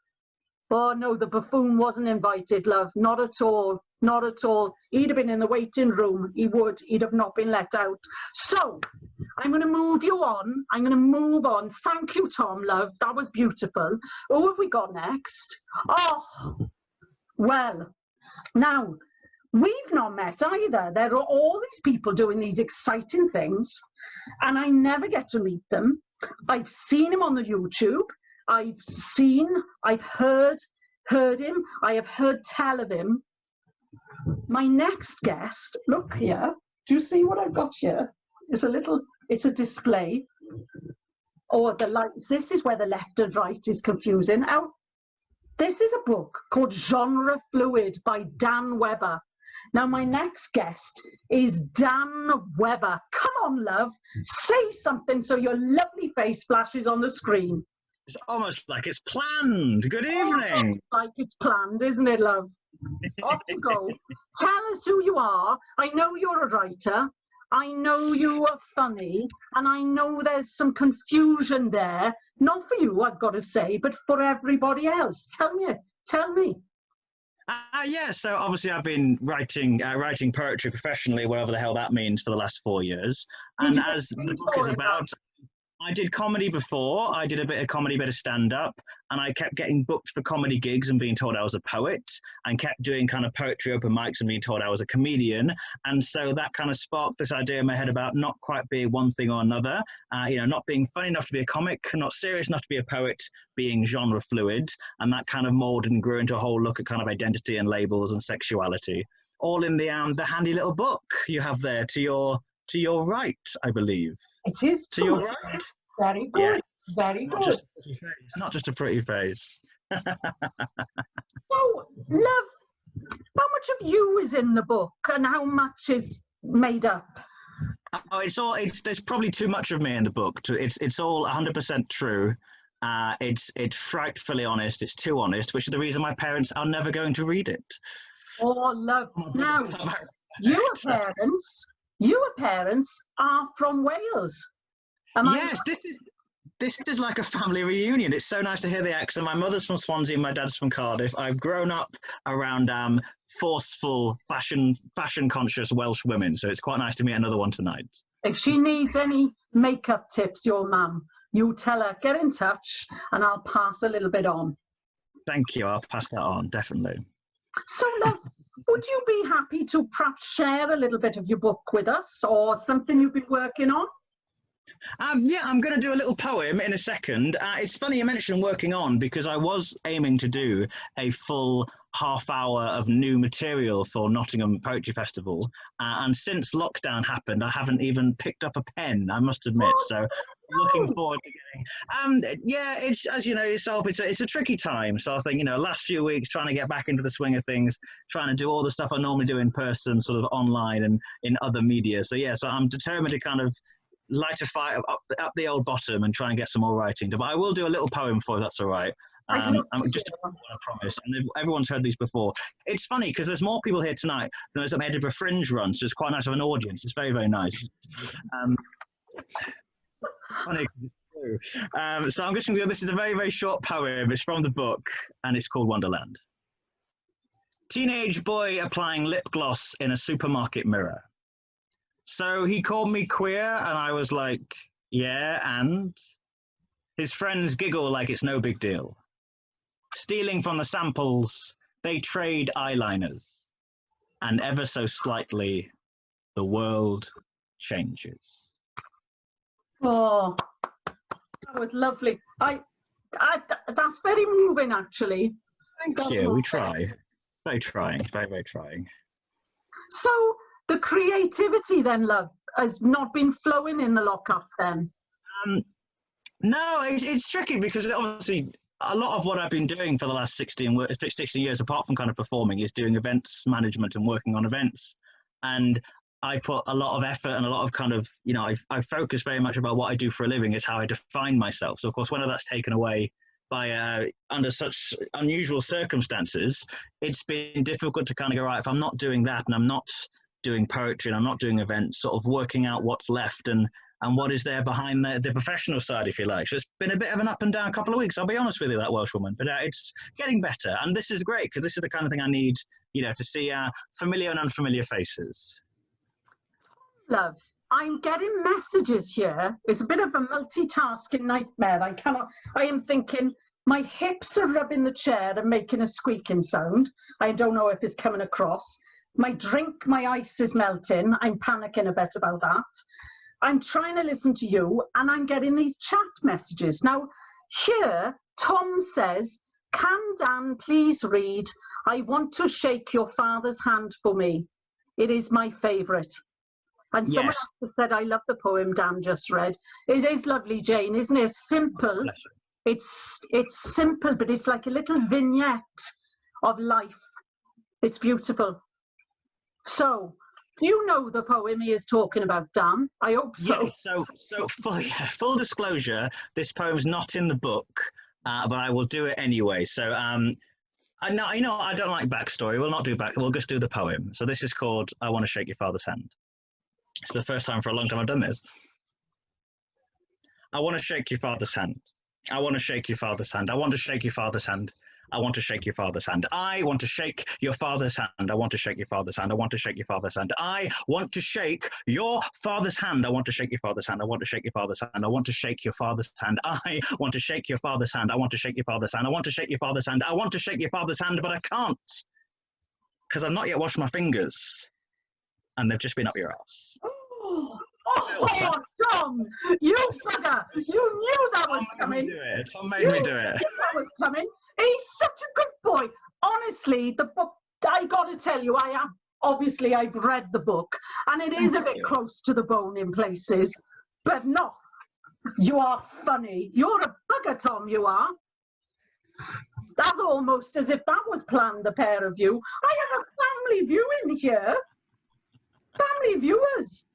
Oh, no, the buffoon wasn't invited, love. Not at all. Not at all. He'd have been in the waiting room. He would. He'd have not been let out. So, I'm going to move you on. I'm going to move on. Thank you, Tom, love. That was beautiful. Who have we got next? Oh, well, now, we've not met either. There are all these people doing these exciting things, and I never get to meet them. I've seen him on the YouTube. I've heard him. I have heard tell of him. My next guest, look here. Do you see what I've got here? It's a display. Oh, the lights. This is where the left and right is confusing. Now, this is a book called Genre Fluid by Dan Webber. Now, my next guest is Dan Webber. Come on, love. Say something so your lovely face flashes on the screen. It's almost like it's planned. Good evening. Like it's planned, isn't it, love? Off you go. Tell us who you are. I know you're a writer. I know you are funny. And I know there's some confusion there. Not for you, I've got to say, but for everybody else. Tell me. Yeah, so obviously I've been writing poetry professionally, whatever the hell that means, for the last 4 years. And as the book is about, I did comedy before. I did a bit of comedy, bit of stand-up, and I kept getting booked for comedy gigs and being told I was a poet, and kept doing kind of poetry open mics and being told I was a comedian. And so that kind of sparked this idea in my head about not quite being one thing or another, not being funny enough to be a comic, not serious enough to be a poet, being genre fluid. And that kind of molded and grew into a whole look at kind of identity and labels and sexuality, all in the handy little book you have there to your right, I believe. It is to your right. Very good. Yeah. Very good. Not just a pretty face. So, love, how much of you is in the book and how much is made up? Oh, there's probably too much of me in the book. It's all 100% true. It's frightfully honest. It's too honest, which is the reason my parents are never going to read it. Oh, love. Now, your parents are from Wales. Yes, this is like a family reunion. It's so nice to hear the accent. My mother's from Swansea and my dad's from Cardiff. I've grown up around forceful, fashion-conscious Welsh women, so it's quite nice to meet another one tonight. If she needs any makeup tips, your mum, you tell her, get in touch, and I'll pass a little bit on. Thank you. I'll pass that on, definitely. So, love, would you be happy to perhaps share a little bit of your book with us, or something you've been working on? Yeah, I'm going to do a little poem in a second. It's funny you mentioned working on, because I was aiming to do a full half-hour of new material for Nottingham Poetry Festival, and since lockdown happened, I haven't even picked up a pen, I must admit. So, looking forward to getting. Yeah, it's, as you know yourself, it's a tricky time. So I think, last few weeks trying to get back into the swing of things, trying to do all the stuff I normally do in person, sort of online and in other media. So yeah, so I'm determined to kind of light a fire up the old bottom and try and get some more writing. But I will do a little poem for you, that's all right. I'm just I promise. And everyone's heard these before. It's funny because there's more people here tonight than there's an Edinburgh Fringe run, so it's quite nice of an audience. It's very, very nice. Funny. So I'm just going to do, this is a very, very short poem. It's from the book and it's called Wonderland. Teenage boy applying lip gloss in a supermarket mirror. So he called me queer and I was like, yeah, and? His friends giggle like it's no big deal. Stealing from the samples, they trade eyeliners. And ever so slightly, the world changes. Oh, that was lovely. That's very moving, actually. Thank you. We try. Very trying. Very, very trying. So the creativity then, love, has not been flowing in the lockup then? No, it's tricky because obviously a lot of what I've been doing for the last 16 years, apart from kind of performing, is doing events management and working on events. And I put a lot of effort and a lot of kind of, I focus very much about what I do for a living is how I define myself. So of course, when that's taken away by under such unusual circumstances, it's been difficult to kind of go, right, if I'm not doing that and I'm not doing poetry and I'm not doing events, sort of working out what's left and what is there behind the professional side, if you like. So it's been a bit of an up and down couple of weeks, I'll be honest with you, that Welsh woman, but it's getting better. And this is great because this is the kind of thing I need, to see familiar and unfamiliar faces. Love, I'm getting messages here. It's a bit of a multitasking nightmare. I am thinking my hips are rubbing the chair and making a squeaking sound. I don't know if it's coming across. My ice is melting. I'm panicking a bit about that. I'm trying to listen to you and I'm getting these chat messages. Now, here, Tom says, can Dan please read, I want to shake your father's hand for me. It is my favourite. And someone else said, I love the poem Dan just read. It is lovely, Jane, isn't it? It's simple. It's simple, but it's like a little vignette of life. It's beautiful. So, do you know the poem he is talking about, Dan? I hope so. Yes, so full disclosure, this poem's not in the book, but I will do it anyway. So, I don't like backstory. We'll not do we'll just do the poem. So this is called I Want to Shake Your Father's Hand. It's the first time for a long time I've done this. I want to shake your father's hand. I want to shake your father's hand. I want to shake your father's hand. I want to shake your father's hand. I want to shake your father's hand. I want to shake your father's hand. I want to shake your father's hand. I want to shake your father's hand. I want to shake your father's hand. I want to shake your father's hand. I want to shake your father's hand. I want to shake your father's hand. I want to shake your father's hand. I want to shake your father's hand. I want to shake your father's hand, but I can't because I've not yet washed my fingers and they've just been up your ass. Oh, Tom, you bugger! You knew that was coming. Tom made me do it. You knew that was coming. He's such a good boy. Honestly, the book, I got to tell you, I've read the book, and it is a bit close to the bone in places, but no, you are funny. You're a bugger, Tom, you are. That's almost as if that was planned, the pair of you. I have a family viewing here. Family viewers.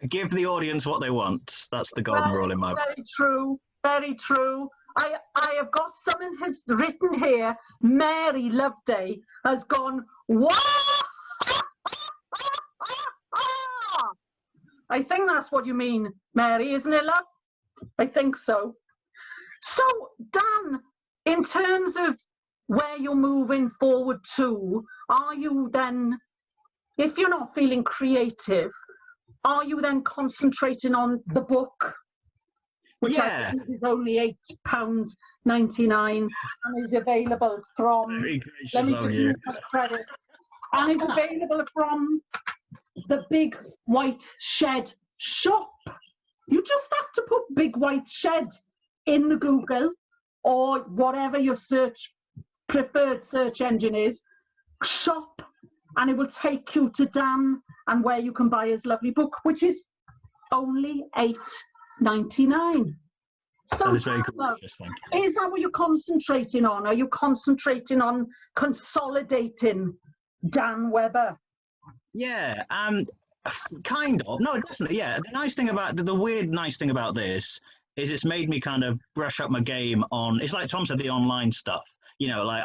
Give the audience what they want. That's the golden rule in my book. Very true. Very true. I have got someone has written here, Mary Loveday has gone, wow! I think that's what you mean, Mary, isn't it, love? I think so. So, Dan, in terms of where you're moving forward to, are you then, if you're not feeling creative, are you then concentrating on the book? which I think is only £8.99 and is available from, Very let gracious me of give you. you my credits, and is available from the Big White Shed shop. You just have to put Big White Shed in the Google or whatever your preferred search engine is, shop, and it will take you to Dan and where you can buy his lovely book, which is only £8.99. So That is very gracious, thank you. is that what you're concentrating on? Are you concentrating on consolidating Dan Webber? Yeah, kind of. No, definitely. Yeah. The nice thing about the weird nice thing about this is it's made me kind of brush up my game on. It's like Tom said, the online stuff. You know, like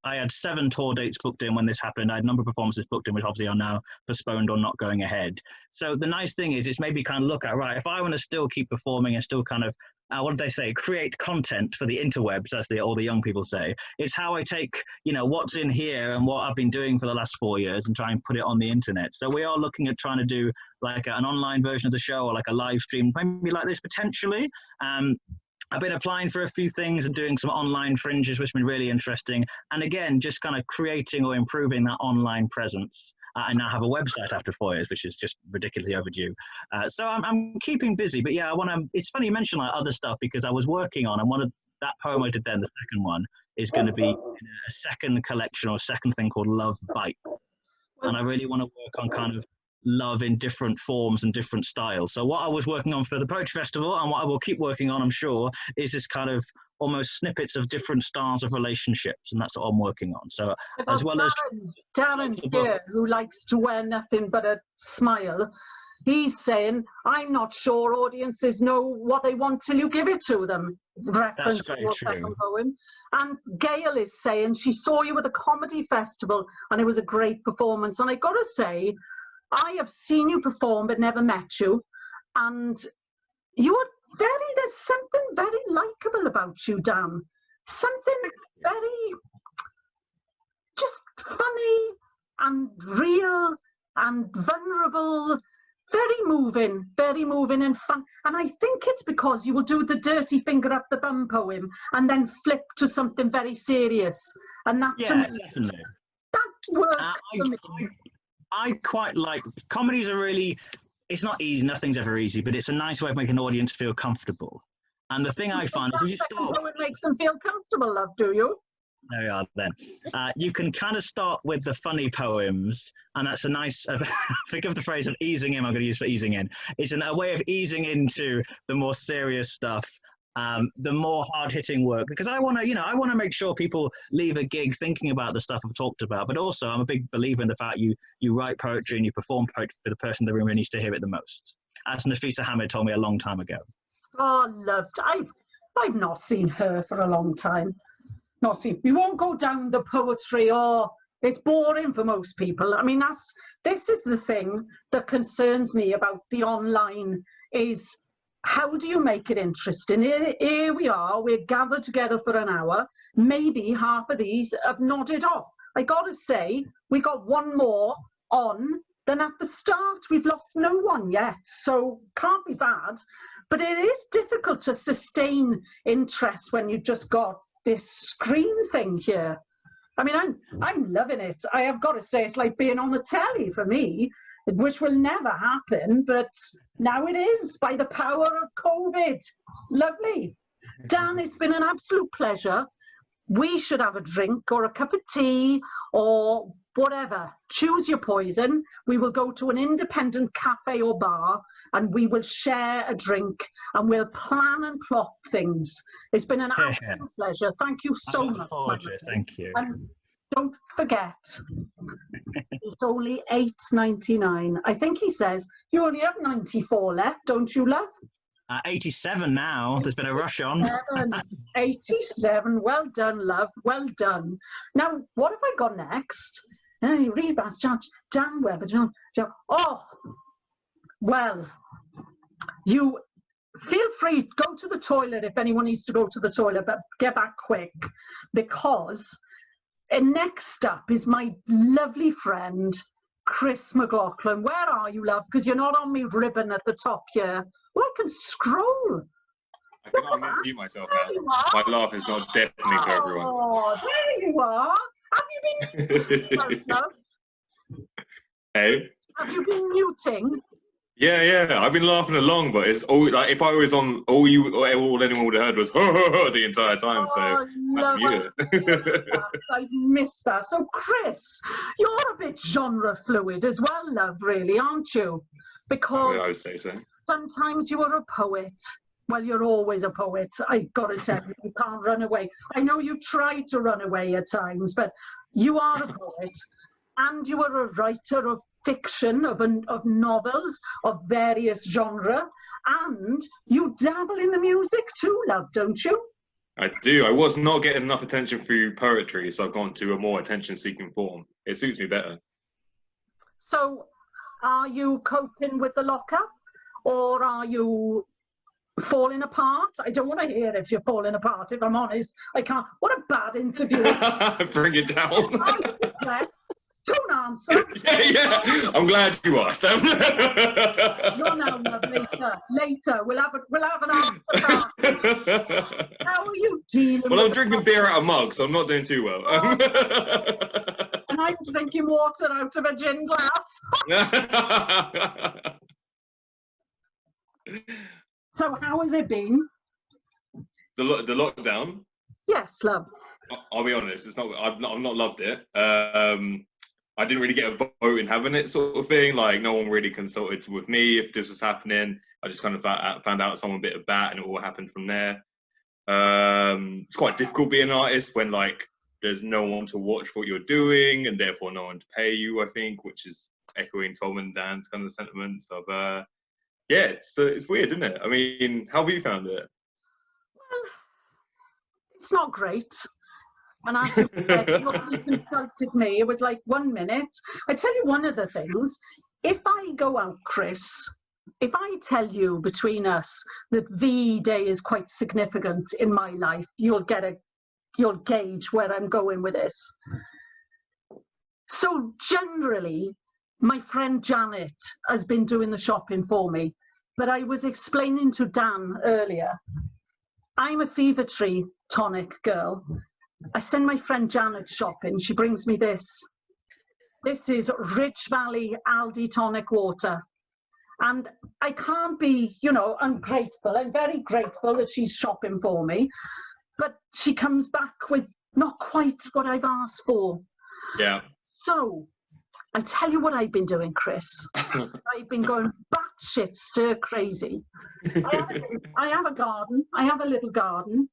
I had 7 tour dates booked in when this happened. I had a number of performances booked in, which obviously are now postponed or not going ahead. So the nice thing is it's made me kind of look at, right, if I want to still keep performing and still kind of, what did they say? Create content for the interwebs, as all the young people say. It's how I take, you know, what's in here and what I've been doing for the last 4 years and try and put it on the internet. So we are looking at trying to do like an online version of the show or like a live stream, maybe like this potentially. I've been applying for a few things and doing some online fringes, which has been really interesting. And again, just kind of creating or improving that online presence. I now have a website after 4 years, which is just ridiculously overdue. So I'm keeping busy. But yeah, it's funny you mention like other stuff because I was working on, and one of that poem I did then, the second one, is going to be in a second collection or a second thing called Love Bite. And I really want to work on kind of love in different forms and different styles. So what I was working on for the Poetry Festival and what I will keep working on, I'm sure, is this kind of almost snippets of different styles of relationships, and that's what I'm working on. So as well as Darren here, who likes to wear nothing but a smile, he's saying, I'm not sure audiences know what they want till you give it to them. Reference to your second poem. And Gail is saying she saw you at the comedy festival and it was a great performance. And I got to say, I have seen you perform but never met you, and there's something very likeable about you, Dan. Something very just funny and real and vulnerable, very moving and fun. And I think it's because you will do the dirty finger up the bum poem and then flip to something very serious. And that, to me, definitely. that works for me. I quite like comedies are really, it's not easy, nothing's ever easy, but it's a nice way of making an audience feel comfortable. And the thing I find is if you start, it makes them feel comfortable, love, do you? There we are then. You can kind of start with the funny poems, and that's a nice, think of the phrase of easing in, I'm going to use for easing in. It's a way of easing into the more serious stuff. The more hard-hitting work, because I want to make sure people leave a gig thinking about the stuff I've talked about. But also, I'm a big believer in the fact you write poetry and you perform poetry for the person in the room who needs to hear it the most. As Nafisa Hamid told me a long time ago. Oh, loved. I've not seen her for a long time. Not seen. We won't go down the poetry. Or it's boring for most people. I mean, this is the thing that concerns me about the online is. How do you make it interesting? Here we are, we're gathered together for an hour. Maybe half of these have nodded off. I got to say, we got one more on than at the start. We've lost no one yet, so can't be bad. But it is difficult to sustain interest when you've just got this screen thing here. I mean, I'm loving it. I have got to say, it's like being on the telly for me, which will never happen, but now it is by the power of COVID. Lovely. Dan, it's been an absolute pleasure. We should have a drink or a cup of tea or whatever. Choose your poison. We will go to an independent cafe or bar and we will share a drink and we'll plan and plot things. It's been an absolute pleasure. Thank you so much. Thank you. And don't forget, it's only £8.99. I think he says you only have 94 left, don't you, love? 87 now. There's been a rush on. 87. Well done, love. Well done. Now, what have I got next? Read about Dan Webber. Oh, well, you feel free. Go to the toilet if anyone needs to go to the toilet, but get back quick because. And next up is my lovely friend, Chris McLaughlin. Where are you, love? Because you're not on me ribbon at the top here. Well, I can scroll. I think I'll mute myself now. My laugh is not deafening to everyone. Oh, there you are. Have you been love? Hey? Have you been muting? Yeah. I've been laughing along, but it's all like if I was on all anyone would have heard was the entire time. So I mute it. I missed that. So Chris, you're a bit genre fluid as well, love, really, aren't you? Because I would say so. Sometimes you are a poet. Well, you're always a poet. I've got to tell you, you can't run away. I know you try to run away at times, but you are a poet. And you are a writer of fiction, of novels, of various genre. And you dabble in the music too, love, don't you? I do. I was not getting enough attention through poetry, so I've gone to a more attention-seeking form. It suits me better. So, are you coping with the lockup? Or are you falling apart? I don't want to hear if you're falling apart, if I'm honest. I can't. What a bad interview. Bring it down. I'm depressed. Don't answer. Yeah. I'm glad you asked. No, love, later. We'll have an answer. How are you dealing? Well, I'm drinking beer out of a mug, so I'm not doing too well. And I'm drinking water out of a gin glass. So how has it been? The lockdown? Yes, love. I'll be honest. It's not. I've not loved it. I didn't really get a vote in having it, sort of thing. Like, no one really consulted with me if this was happening. I just kind of found out someone bit of bat, and it all happened from there. It's quite difficult being an artist when like there's no one to watch what you're doing, and therefore no one to pay you. I think, which is echoing Tom and Dan's kind of sentiments of, yeah, it's weird, isn't it? I mean, how have you found it? Well, it's not great. And as you said, you consulted me. It was like 1 minute. I tell you one of the things. If I go out, Chris, if I tell you between us that V-Day is quite significant in my life, you'll gauge where I'm going with this. So generally, my friend Janet has been doing the shopping for me. But I was explaining to Dan earlier, I'm a Fever Tree tonic girl. I send my friend Janet shopping. She brings me this. This is Ridge Valley Aldi tonic water. And I can't be, ungrateful. I'm very grateful that she's shopping for me. But she comes back with not quite what I've asked for. Yeah. So, I tell you what I've been doing, Chris. I've been going batshit stir crazy. I have a garden. I have a little garden.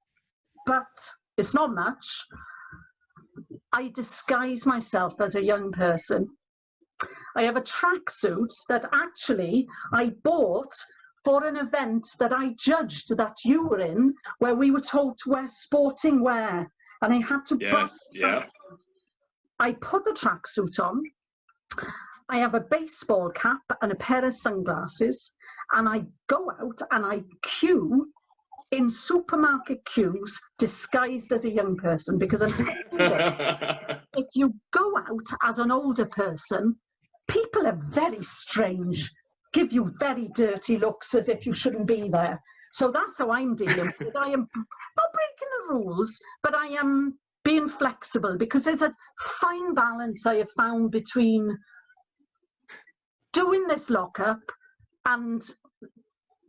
But it's not much. I disguise myself as a young person. I have a tracksuit that actually I bought for an event that I judged that you were in, where we were told to wear sporting wear. And I had to buy yeah. I put the tracksuit on. I have a baseball cap and a pair of sunglasses. And I go out and I queue in supermarket queues disguised as a young person, because I'm telling you, if you go out as an older person, people are very strange, give you very dirty looks as if you shouldn't be there. So that's how I'm dealing with it. I am not breaking the rules, but I am being flexible, because there's a fine balance I have found between doing this lockup and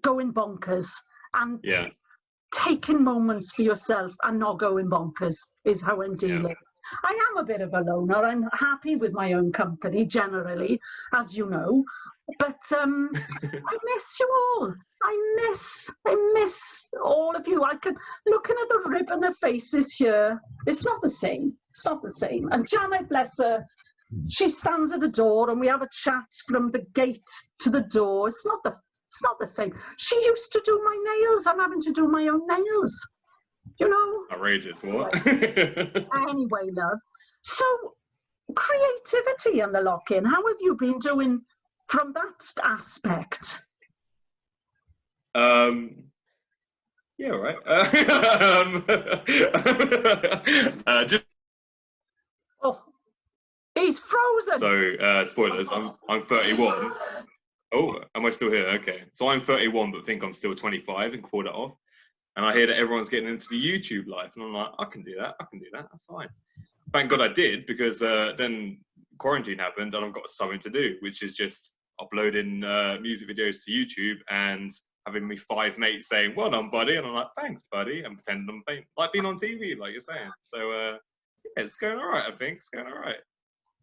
going bonkers. And yeah. Taking moments for yourself and not going bonkers is how I'm dealing. Yeah. I am a bit of a loner. I'm happy with my own company generally, as you know. But I miss you all. I miss all of you. I can, looking at the ribbon of faces here, it's not the same. It's not the same. And Janet, bless her, she stands at the door and we have a chat from the gate to the door. It's not the same. She used to do my nails. I'm having to do my own nails. Outrageous, what? Anyway, love. So, creativity and the lock-in, how have you been doing from that aspect? Yeah, all right. Oh, he's frozen. So, spoilers, I'm 31. Oh, am I still here? Okay. So I'm 31, but think I'm still 25 and call that off. and I hear that everyone's getting into the YouTube life, and I'm like, I can do that. That's fine. Thank God I did, because then quarantine happened, and I've got something to do, which is just uploading music videos to YouTube and having me 5 mates saying, "Well done, buddy," and I'm like, "Thanks, buddy," and pretending I'm famous, like being on TV, like you're saying. So yeah, it's going all right. I think it's going all right.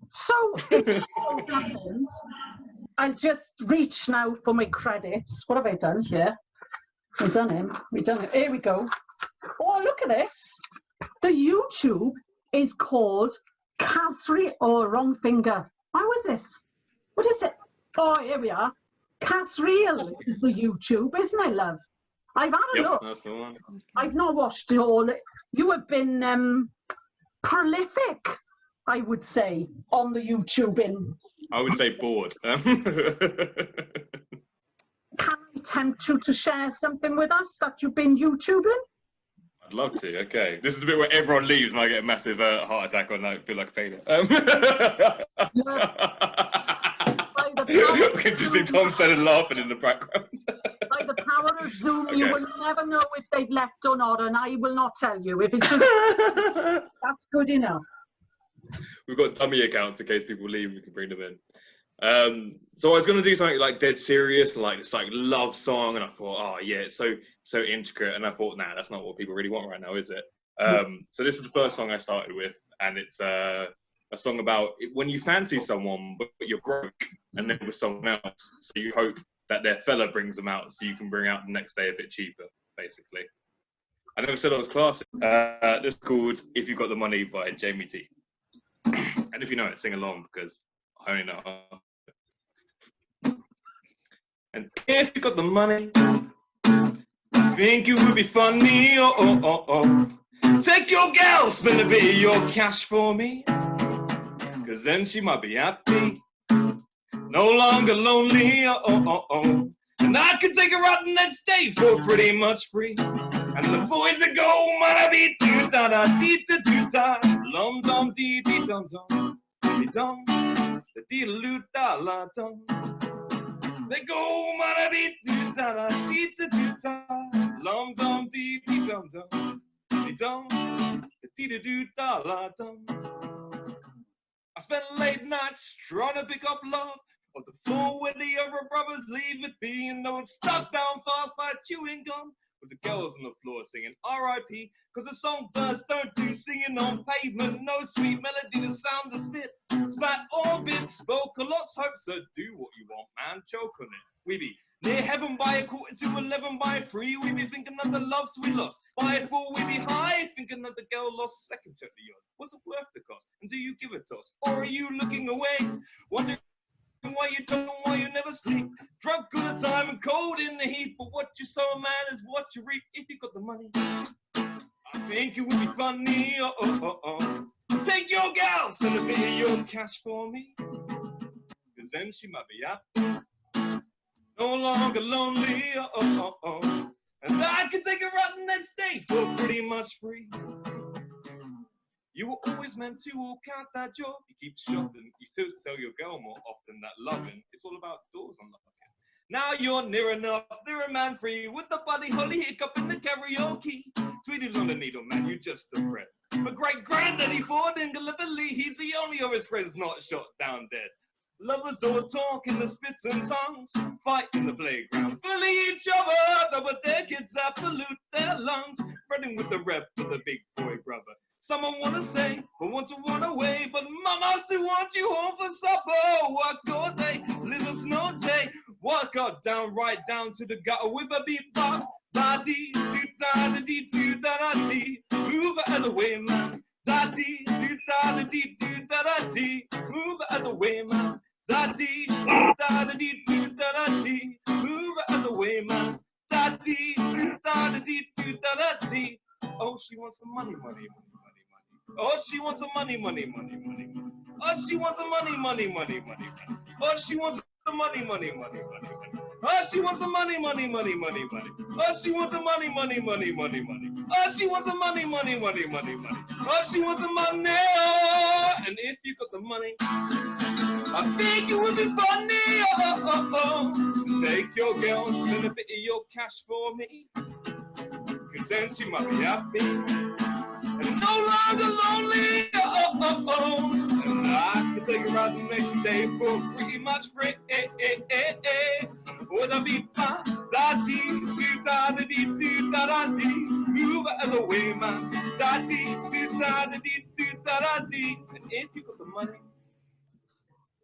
So it so happens. I'll just reach now for my credits. What have I done here? We've done him. Here we go. Oh, look at this. The YouTube is called Casri. Oh, wrong finger. Why was this? What is it? Oh, here we are. Casreal is the YouTube, isn't it, love? I've had a look. That's the one. I've not watched it all. You have been prolific, I would say, on the YouTubing. I would say bored. Can I tempt you to share something with us that you've been YouTubing? I'd love to. Okay, this is the bit where everyone leaves and I get a massive heart attack or I feel like a failure. I can just see Tom Selleck laughing in the background. By the power of Zoom, okay. You will never know if they've left or not, and I will not tell you. If it's just that's good enough. We've got dummy accounts in case people leave. We can bring them in. So I was going to do something like dead serious, like this like love song, and I thought, oh yeah, it's so intricate, and I thought, nah, that's not what people really want right now, is it? So this is the first song I started with, and it's a song about when you fancy someone, but you're broke, and they're with someone else, so you hope that their fella brings them out, so you can bring out the next day a bit cheaper, basically. I never said I was classy. This is called "If You Got the Money" by Jamie T. And if you know it, sing along, because I only know half. And if you got the money, I think it would be funny. Oh, oh, oh, oh. Take your gal, spend a bit of your cash for me, cause then she might be happy, no longer lonely. Oh, oh, oh, oh. And I could take her out the next day for pretty much free. And the boys that go, mana be doo da da dee da doo da, lum dum dee dee dum dum, dee dum, the dee loo da la dum. They go, mana be doo da da dee da doo da, lum dum dee dee dum dum, dee dum, the dee da doo da la dum. I spent late nights trying to pick up love of the floor where the other brothers leave it be, and though it's stuck down fast like chewing gum. With the girls on the floor singing R.I.P. Cause the songbirds don't do singing on pavement. No sweet melody, the sound of spit. Spat orbit, spoke a lost hope. So do what you want, man, choke on it. We be near heaven by 11 by 3. We be thinking of the loves we lost. By 4 we be high, thinking of the girl lost. Second check to yours. What's it worth the cost? And do you give a toss? Or are you looking away? Wondering why you don't know why you never sleep. Drunk good time and cold in the heat, but what you sow, man, is what you reap. If you got the money, I think it would be funny. Oh, oh, oh, oh. Take your gal, spend a bit of your cash for me, cause then she might be happy, no longer lonely. Oh, oh, oh, oh. And I can take her out the next day for pretty much free. You were always meant to walk out that job. You keep shopping. You still tell your girl more often that loving, it's all about doors unlocking. Now you're near enough, they're a man free, with the buddy holly hiccup in the karaoke. Tweeted on the needle, man, you just a threat. But great granddaddy Ford in Gallipoli, he's the only of his friends not shot down dead. Lovers all talk in the spits and tongues, fight in the playground, bully each other, double their kids that pollute their lungs, spreading with the rep for the big boy brother. Someone wanna say, but want to run away, but mama still wants you home for supper. Work all day, little snow day, walk out down, right down to the gutter with a beat pop. Da dee doo da da dee doo da da dee, move out of the way, man. Da dee doo da da dee doo da da dee, move out of the way, man. Da dee doo da da dee doo da da dee, move out of the way, man. Da dee doo da da dee doo da da dee. Oh, she wants some money, money, money. Oh, she wants some money, money, money, money, money. Oh, she wants some money, money, money, money, money. Oh, she wants some money, money, money, money, money. Oh, she wants some money, money, money, money, money. Oh, she wants some money, money, money, money, money. Oh, she wants some money, money, money, money, money. Oh, she wants some money. And if you got the money, I think it would be funny. Oh, oh, oh. So take your girl, spend a bit of your cash for me. 'cause then she might be happy. And no longer lonely, and I could take her out the next day for pretty much free. Would I be fine? Da-dee, do-da-da-dee, do-da-da-dee. Move out of the way, man. Da-dee, do-da-da-dee, do-da-da-dee. And if you got the money,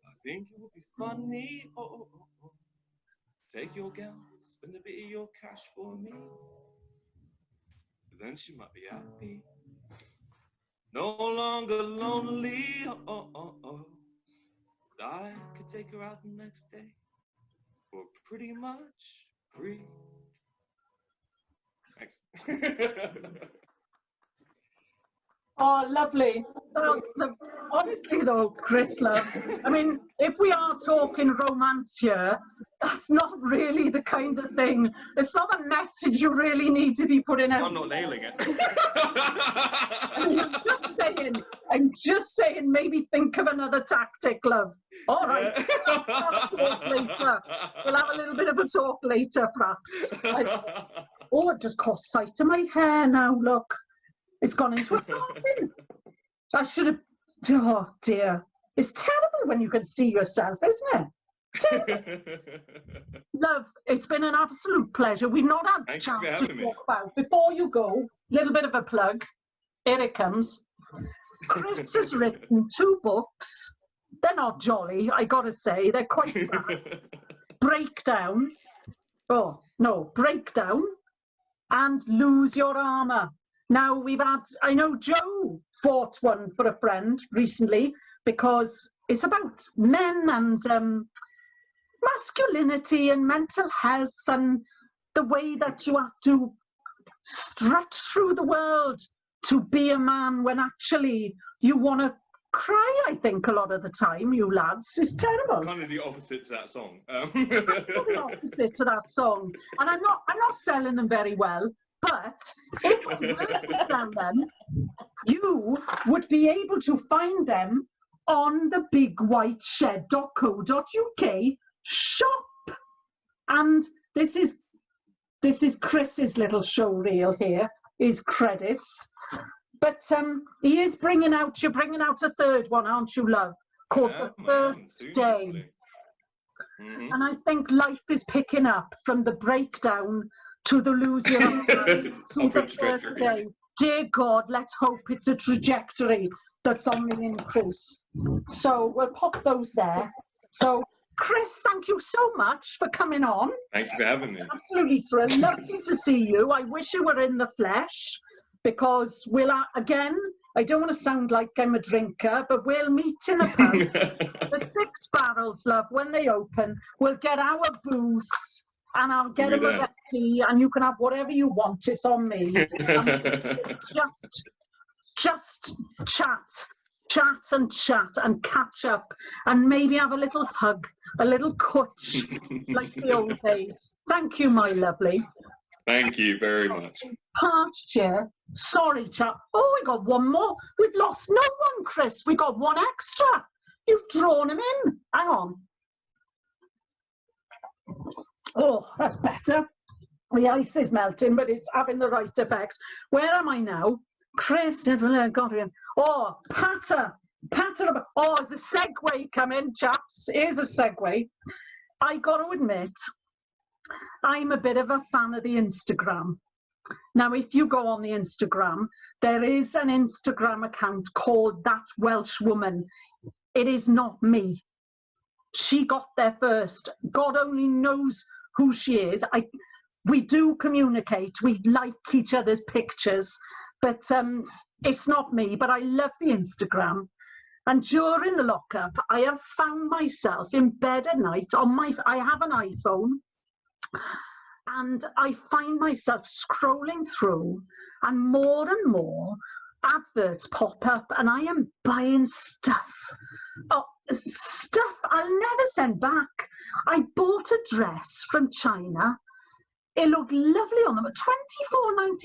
I think it would be funny. Take your gal, spend a bit of your cash for me. 'Cause then she might be happy. No longer lonely, I could take her out the next day for pretty much free. Thanks. Oh, lovely. Honestly, though, Chris, love, I mean, if we are talking romance here, that's not really the kind of thing. It's not a message you really need to be putting out. I'm not nailing it. I'm just saying, maybe think of another tactic, love. All right. We'll have a little bit of a talk later, perhaps. Oh, it just caught sight of my hair now, look. It's gone into a coffin. I should have... Oh, dear. It's terrible when you can see yourself, isn't it? Terrible. Love, it's been an absolute pleasure. We've not had a chance to talk about. Before you go, little bit of a plug. Here it comes. Chris has written 2 books. They're not jolly, I got to say. They're quite sad. Breakdown. Oh, no. Breakdown. And Lose Your Armour. Now, we've had, I know Joe bought one for a friend recently because it's about men and masculinity and mental health and the way that you have to stretch through the world to be a man when actually you want to cry, I think, a lot of the time, you lads. It's terrible. Kind of the opposite to that song. The opposite to that song. And I'm not selling them very well. But if we were to sell them, you would be able to find them on the bigwhiteshed.co.uk shop. And this is Chris's little show reel here, his credits. But you're bringing out a 3rd one, aren't you, love? Called The First Day. Mm-hmm. And I think life is picking up from the breakdown to the Lose Your Armour, to the First Day. Dear God, let's hope it's a trajectory that's on the increase. So we'll pop those there. So, Chris, thank you so much for coming on. Thank you for having me. Absolutely thrilled. Lovely to see you. I wish you were in the flesh because we'll, again, I don't want to sound like I'm a drinker, but we'll meet in a pub. The 6 Barrels, love, when they open, we'll get our booze. And I'll get a red tea, and you can have whatever you want. It's on me. Just chat and catch up, and maybe have a little hug, a little cutch, like the old days. Thank you, my lovely. Thank you very much. Parched here. Sorry, chap. Oh, we got one more. We've lost no one, Chris. We got one extra. You've drawn him in. Hang on. Oh, that's better. The ice is melting, but it's having the right effect. Where am I now? Chris, got him. Oh, patter. Oh, there's a segue coming, chaps. Here's a segue. I got to admit, I'm a bit of a fan of the Instagram. Now, if you go on the Instagram, there is an Instagram account called That Welsh Woman. It is not me. She got there first. God only knows who she is. We do communicate. We like each other's pictures, but it's not me. But I love the Instagram. And during the lockup, I have found myself in bed at night I have an iPhone, and I find myself scrolling through, and more adverts pop up, and I am buying stuff. Oh, stuff I'll never send back. I bought a dress from China. It looked lovely on them at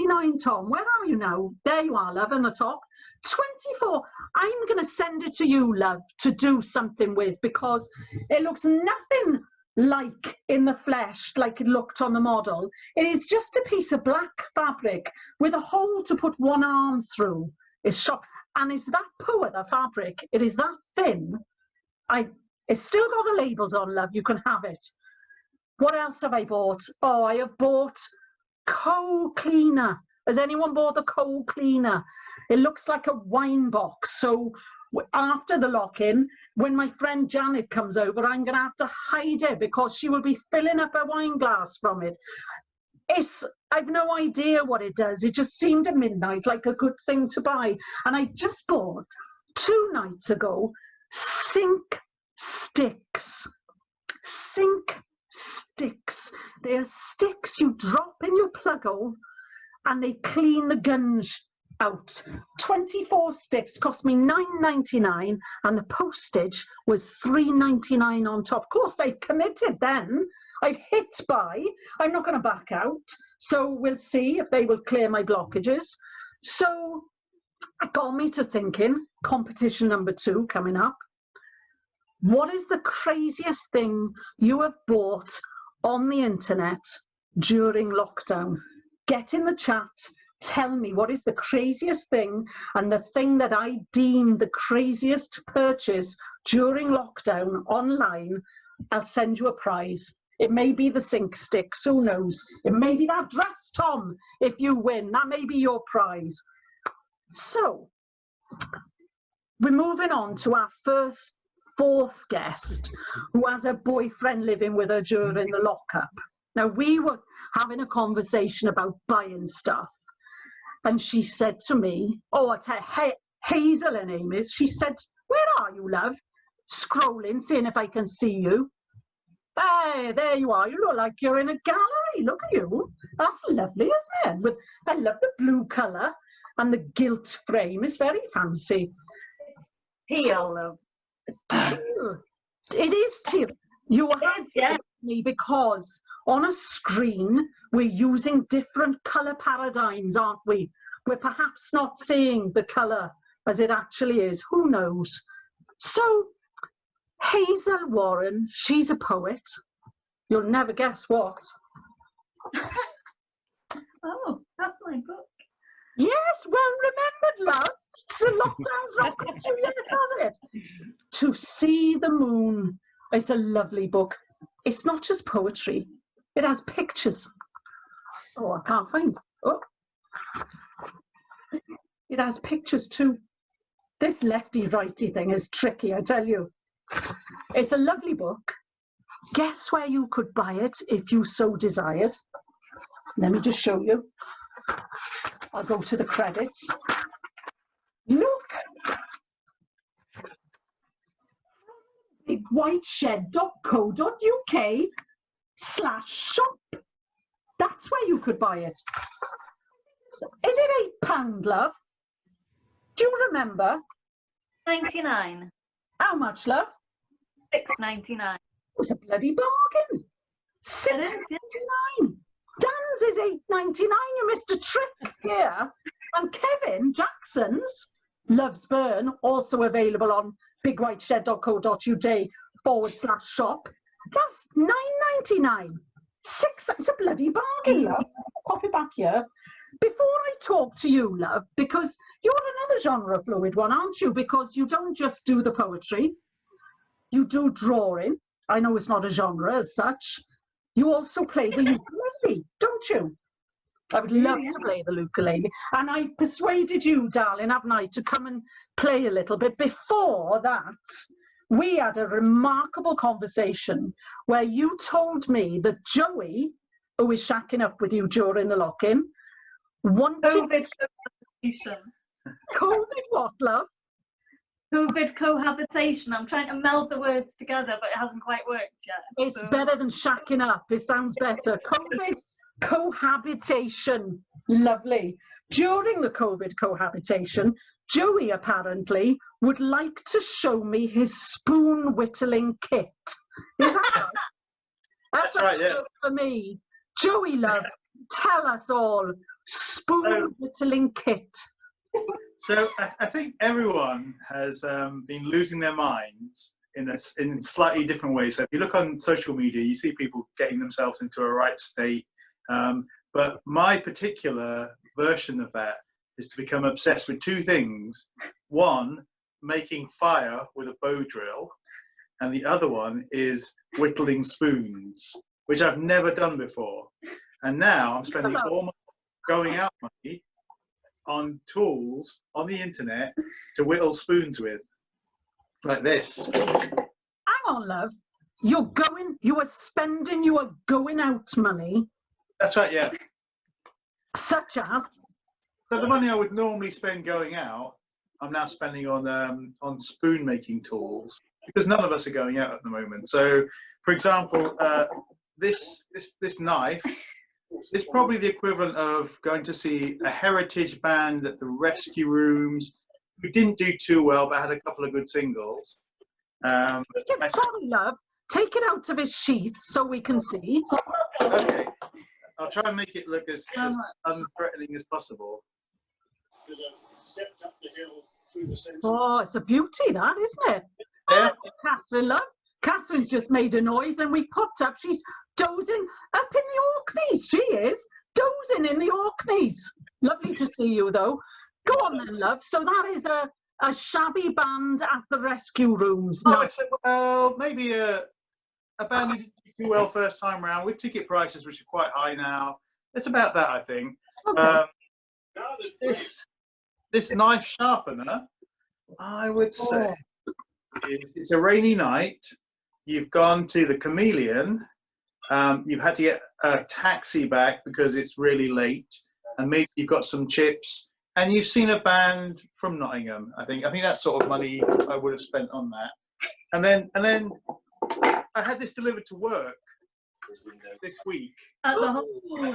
$24.99, Tom. Where are you now? There you are, love, on the top. 24. I'm going to send it to you, love, to do something with, because it looks nothing like in the flesh, like it looked on the model. It is just a piece of black fabric with a hole to put one arm through. It's shot, and it's that poor, the fabric. It is that thin. It's still got the labels on, love. You can have it. What else have I bought? Oh, I have bought coal cleaner. Has anyone bought the coal cleaner? It looks like a wine box. So after the lock-in, when my friend Janet comes over, I'm going to have to hide it because she will be filling up a wine glass from it. I've no idea what it does. It just seemed at midnight like a good thing to buy. And I just bought 2 nights ago sink sticks. Sink sticks. They are sticks you drop in your plug hole and they clean the gunge out. 24 sticks cost me £9.99 and the postage was £3.99 on top. Of course, I've committed then. I've hit buy. I'm not going to back out. So we'll see if they will clear my blockages. So it got me to thinking, competition number 2 coming up. What is the craziest thing you have bought on the internet during lockdown? Get in the chat. Tell me what is the craziest thing and the thing that I deem the craziest purchase during lockdown online. I'll send you a prize. It may be the sink sticks, who knows? It may be that dress, Tom, if you win. That may be your prize. So, we're moving on to our fourth guest, who has a boyfriend living with her during the lockup. Now, we were having a conversation about buying stuff. And she said to me, Hazel, her name is, she said, where are you, love? Scrolling, seeing if I can see you. Hey, there you are. You look like you're in a gallery. Look at you. That's lovely, isn't it? I love the blue colour and the gilt frame. It's very fancy. Teal, love. Teal. It is teal. You have to me because on a screen we're using different colour paradigms, aren't we? We're perhaps not seeing the colour as it actually is. Who knows? So Hazel Warren, she's a poet. You'll never guess what. Oh, that's my book. Yes, well remembered, love. So lockdown's not got you yet, has it? To See the Moon. It's a lovely book. It's not just poetry. It has pictures. Oh, I can't find. Oh. It has pictures too. This lefty-righty thing is tricky, I tell you. It's a lovely book. Guess where you could buy it if you so desired. Let me just show you. I'll go to the credits. Look. bigwhiteshed.co.uk/shop. That's where you could buy it. Is it £8, love? Do you remember? 99. How much, love? £6.99. It was a bloody bargain. £6.99. Dan's is £8.99. You missed a trick here. And Kevin Jackson's Loves Burn, also available on bigwhiteshed.co.uk/shop. That's £9.99. It's a bloody bargain, love. Pop it back here. Before I talk to you, love, because you're another genre fluid one, aren't you? Because you don't just do the poetry, you do drawing. I know it's not a genre as such. You also play the ukulele, don't you? I would love to play the ukulele. And I persuaded you, darling, haven't I, to come and play a little bit. Before that, we had a remarkable conversation where you told me that Joey, who is shacking up with you during the lock-in, wanted... COVID cohabitation. COVID what, love? COVID cohabitation. I'm trying to meld the words together, but it hasn't quite worked yet. It's better than shacking up. It sounds better. COVID cohabitation. Lovely. During the COVID cohabitation, Joey apparently would like to show me his spoon whittling kit. Is that right? That's right, yeah. For me. Joey, love, tell us all. Spoon whittling kit. So I think everyone has been losing their minds in slightly different ways. So if you look on social media, you see people getting themselves into a right state. But my particular version of that is to become obsessed with two things. One, making fire with a bow drill, and the other one is whittling spoons, which I've never done before. And now I'm spending all my going out money on tools on the internet to whittle spoons with, like this. Hang on, love. You are spending your going out money. That's right, yeah. Such as? So the money I would normally spend going out, I'm now spending on spoon making tools, because none of us are going out at the moment. So, for example, this knife is probably the equivalent of going to see a heritage band at the Rescue Rooms, who didn't do too well but had a couple of good singles. Sorry, love. Take it out of its sheath so we can see. Okay, I'll try and make it look as unthreatening as possible. Oh, it's a beauty, that, isn't it? Yeah. Oh, Catherine, love. Catherine's just made a noise and we popped up. She's dozing up in the Orkneys. She is dozing in the Orkneys. Lovely to see you, though. Go on then, love. So that is a shabby band at the Rescue Rooms. Oh, it's maybe a band who didn't do too well first time round, with ticket prices which are quite high now. It's about that, I think. Okay. This knife sharpener, I would say, it's a rainy night. You've gone to the Chameleon. You've had to get a taxi back because it's really late, and maybe you've got some chips, and you've seen a band from Nottingham. I think that sort of money I would have spent on that. And then I had this delivered to work this week. At the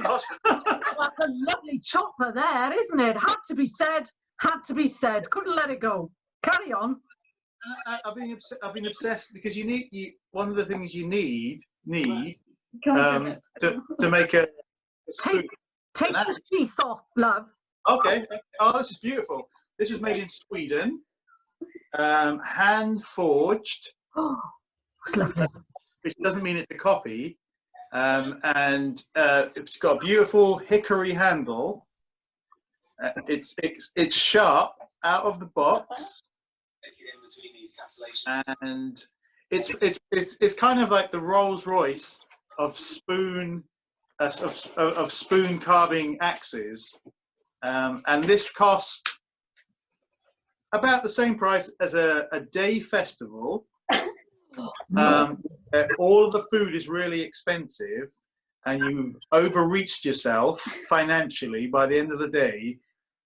hospital. That's a lovely chopper there, isn't it? Had to be said. Had to be said. Couldn't let it go. Carry on. I've been obsessed because one of the things you need to make a spoon. Take the sheath off, love. Okay. Oh, this is beautiful. This was made in Sweden, hand forged. Oh, that's lovely. Which doesn't mean it's a copy. And it's got a beautiful hickory handle. It's sharp out of the box, and it's kind of like the Rolls Royce of spoon spoon carving axes, and this cost about the same price as a day festival. All of the food is really expensive, and you've overreached yourself financially. By the end of the day,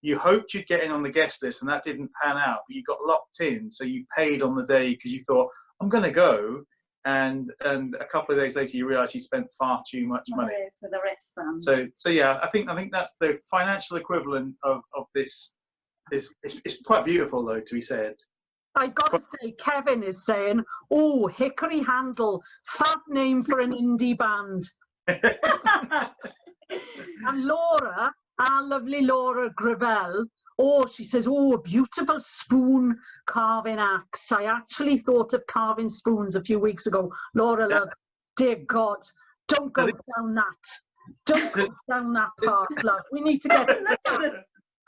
you hoped you'd get in on the guest list, and that didn't pan out, but you got locked in, so you paid on the day because you thought, I'm going to go, and a couple of days later you realise you spent far too much money. For the wristbands. So yeah, I think that's the financial equivalent of this. It's quite beautiful, though, to be said. I got to say, Kevin is saying, "Oh, hickory handle, fab name for an indie band." And Laura, our lovely Laura Gravel, she says, "Oh, a beautiful spoon carving axe. I actually thought of carving spoons a few weeks ago." Laura, love, dear God, don't go down that. Don't go down that path, love. We need to get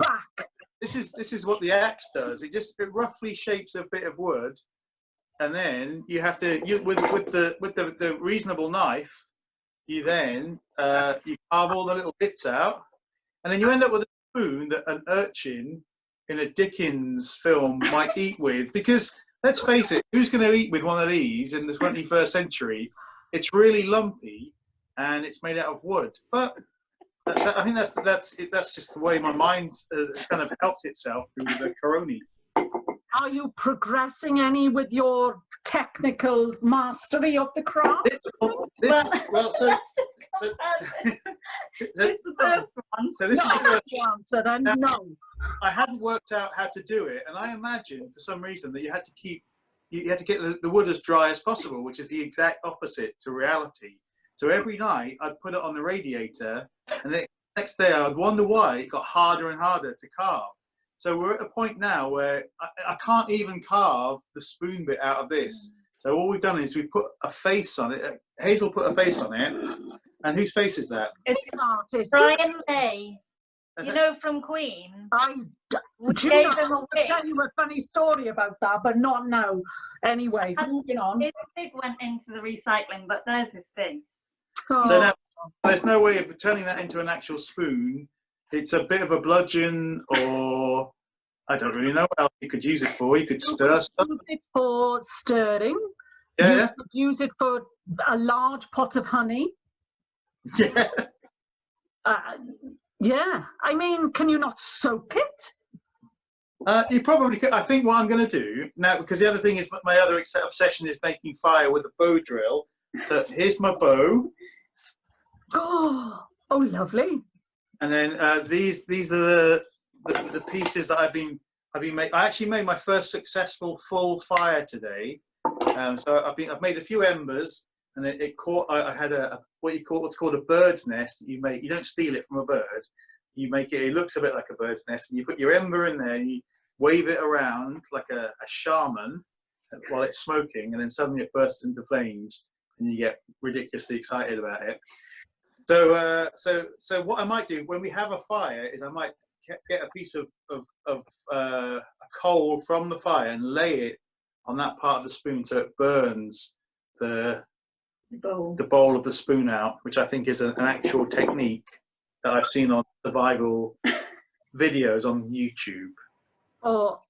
back. This is what the axe does. It roughly shapes a bit of wood, and then you have to with the reasonable knife, you then you carve all the little bits out, and then you end up with a spoon that an urchin in a Dickens film might eat with. Because let's face it, who's going to eat with one of these in the 21st century? It's really lumpy, and it's made out of wood. But I think that's just the way my mind has kind of helped itself through the corona. Are you progressing any with your technical mastery of the craft? This is the first answer. Then no. I hadn't worked out how to do it, and I imagine for some reason that you had to get the wood as dry as possible, which is the exact opposite to reality. So every night I'd put it on the radiator, and the next day I'd wonder why it got harder and harder to carve. So we're at a point now where I can't even carve the spoon bit out of this, So all we've done is we put a face on it. Hazel put a face on it. And whose face is that? It's an artist. Brian May. You know, from Queen. We Do gave you him a know, wig. I'll tell you a funny story about that, but not now. Anyway, moving on. His wig went into the recycling, but there's his face. So now there's no way of turning that into an actual spoon. It's a bit of a bludgeon, or I don't really know what else you could use it for. You could stir stuff. Use it for stirring. Yeah, You yeah. could use it for a large pot of honey. Yeah. Yeah. I mean, can you not soak it? You probably could. I think what I'm going to do now, because the other thing is my other obsession is making fire with a bow drill. So here's my bow. Oh, lovely. And then these are the pieces that I've been making. I actually made my first successful full fire today. So I've made a few embers, and it caught. I had what's called a bird's nest. You don't steal it from a bird. You make it. It looks a bit like a bird's nest, and you put your ember in there. And you wave it around like a shaman while it's smoking, and then suddenly it bursts into flames, and you get ridiculously excited about it. So what I might do when we have a fire is I might get a piece of a coal from the fire and lay it on that part of the spoon so it burns the bowl of the spoon out, which I think is an actual technique that I've seen on survival videos on YouTube. Oh,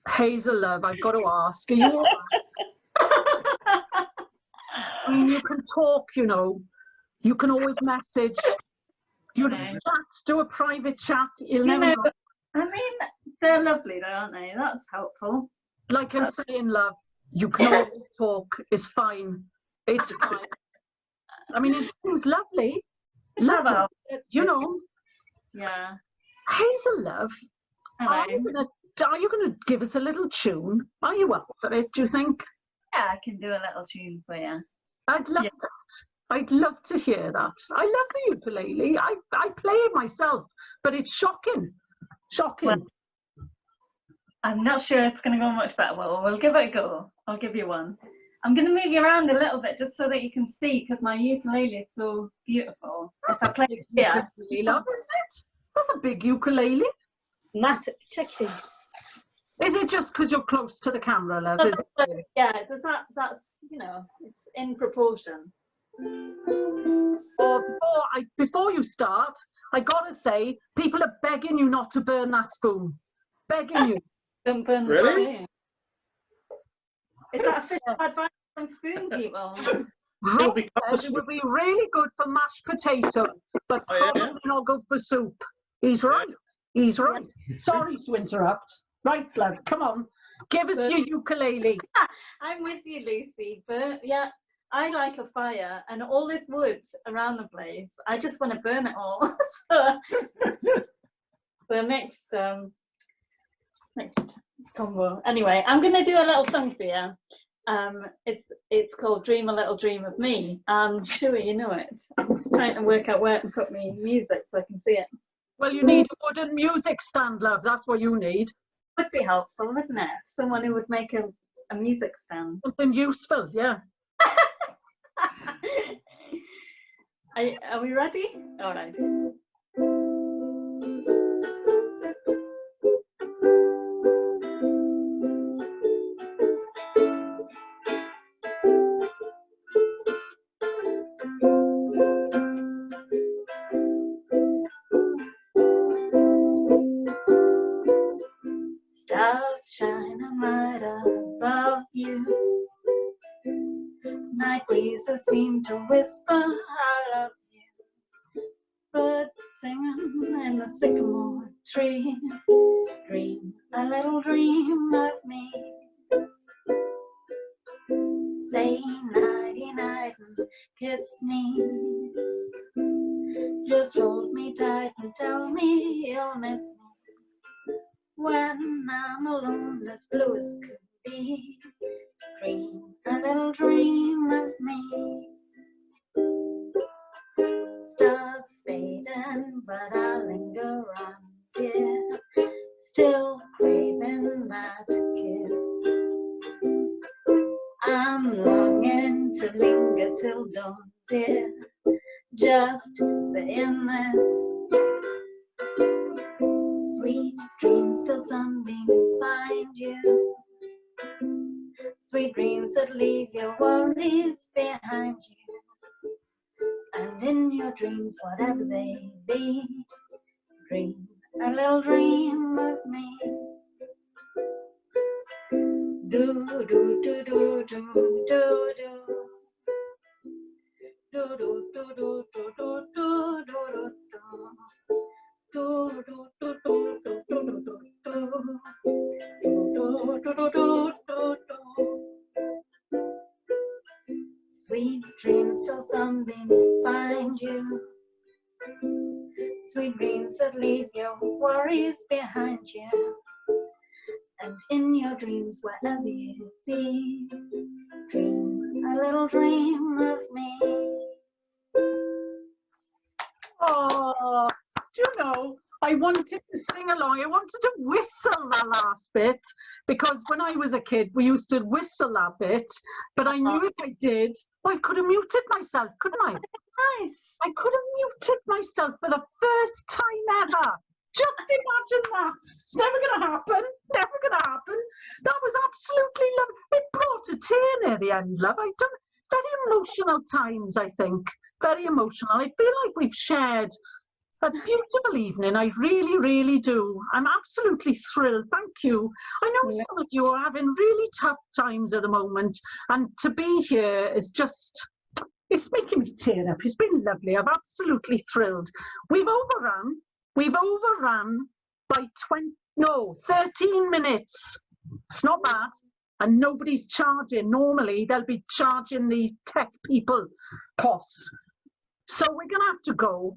Hazel, love, I've got to ask, are you all right? I mean, you can talk, you know. You can always message. You chat, do a private chat. You'll never know. I mean, they're lovely, though, aren't they? That's helpful. Like I'm saying, love, you can always talk. It's fine. It's fine. I mean, it seems lovely. Lovely. You know. Yeah. Hazel, love, are you gonna give us a little tune? Are you up for it, do you think? Yeah, I can do a little tune for you. I'd love that. I'd love to hear that. I love the ukulele. I play it myself, but it's shocking. Shocking. Well, I'm not sure it's going to go much better. Well, we'll give it a go. I'll give you one. I'm going to move you around a little bit just so that you can see, because my ukulele is so beautiful. If I play it here. Love, isn't it? That's a big ukulele. Massive. Check this. Is it just because you're close to the camera, love? Yeah, that's, you know, it's in proportion. Before you start, I gotta say, people are begging you not to burn that spoon. Begging you. Don't burn the Really? spoon. Is that official advice from spoon people? Rob says it would be really good for mashed potato, but probably not good for soup. He's right. He's right. Sorry to interrupt. Right, blood. Come on. Give us your ukulele. I'm with you, Lucy. But yeah, I like a fire, and all this wood around the place, I just want to burn it all. So next combo. Anyway, I'm going to do a little song for you. It's called Dream a Little Dream of Me. I'm sure you know it. I'm just trying to work out where to put me music so I can see it. Well, you need a wooden music stand, love. That's what you need. Would be helpful, wouldn't it? Someone who would make a music stand. Something useful, yeah. Are we ready? All right. Stars shining right above you. Night breezes seem to whisper, I love you. Birds singing in the sycamore tree. Dream a little dream of me. Say nighty night and kiss me. Just hold me tight and tell me you'll miss me. When I'm alone as blue as could be. Dream a little dream of me. Stars fading, but I linger on here, still craving that kiss. I'm longing to linger till dawn, dear. Just saying this. Sweet dreams till sunbeams find you. Sweet dreams that leave your worries behind you. And in your dreams, whatever they be, dream a little dream of me. Do do do do do do do. Do do do do do do do do do. Sweet dreams till sunbeams find you. Sweet dreams that leave your worries behind you. And in your dreams, wherever you be, dream a little dream of me. Oh, do you know, I wanted to sing along. I wanted to whistle that last bit because when I was a kid, we used to whistle that bit. But I knew if I did, I could have muted myself, couldn't I? Nice. I could have muted myself for the first time ever. Just imagine that. It's never going to happen. Never going to happen. That was absolutely lovely. It brought a tear near the end, love. I've done very emotional times, I think. Very emotional. I feel like we've shared a beautiful evening. I really, really do. I'm absolutely thrilled. Thank you. I know some of you are having really tough times at the moment, and to be here is just, it's making me tear up. It's been lovely. I'm absolutely thrilled. We've overrun by 13 minutes. It's not bad. And nobody's charging. Normally, they'll be charging the tech people costs. So we're going to have to go.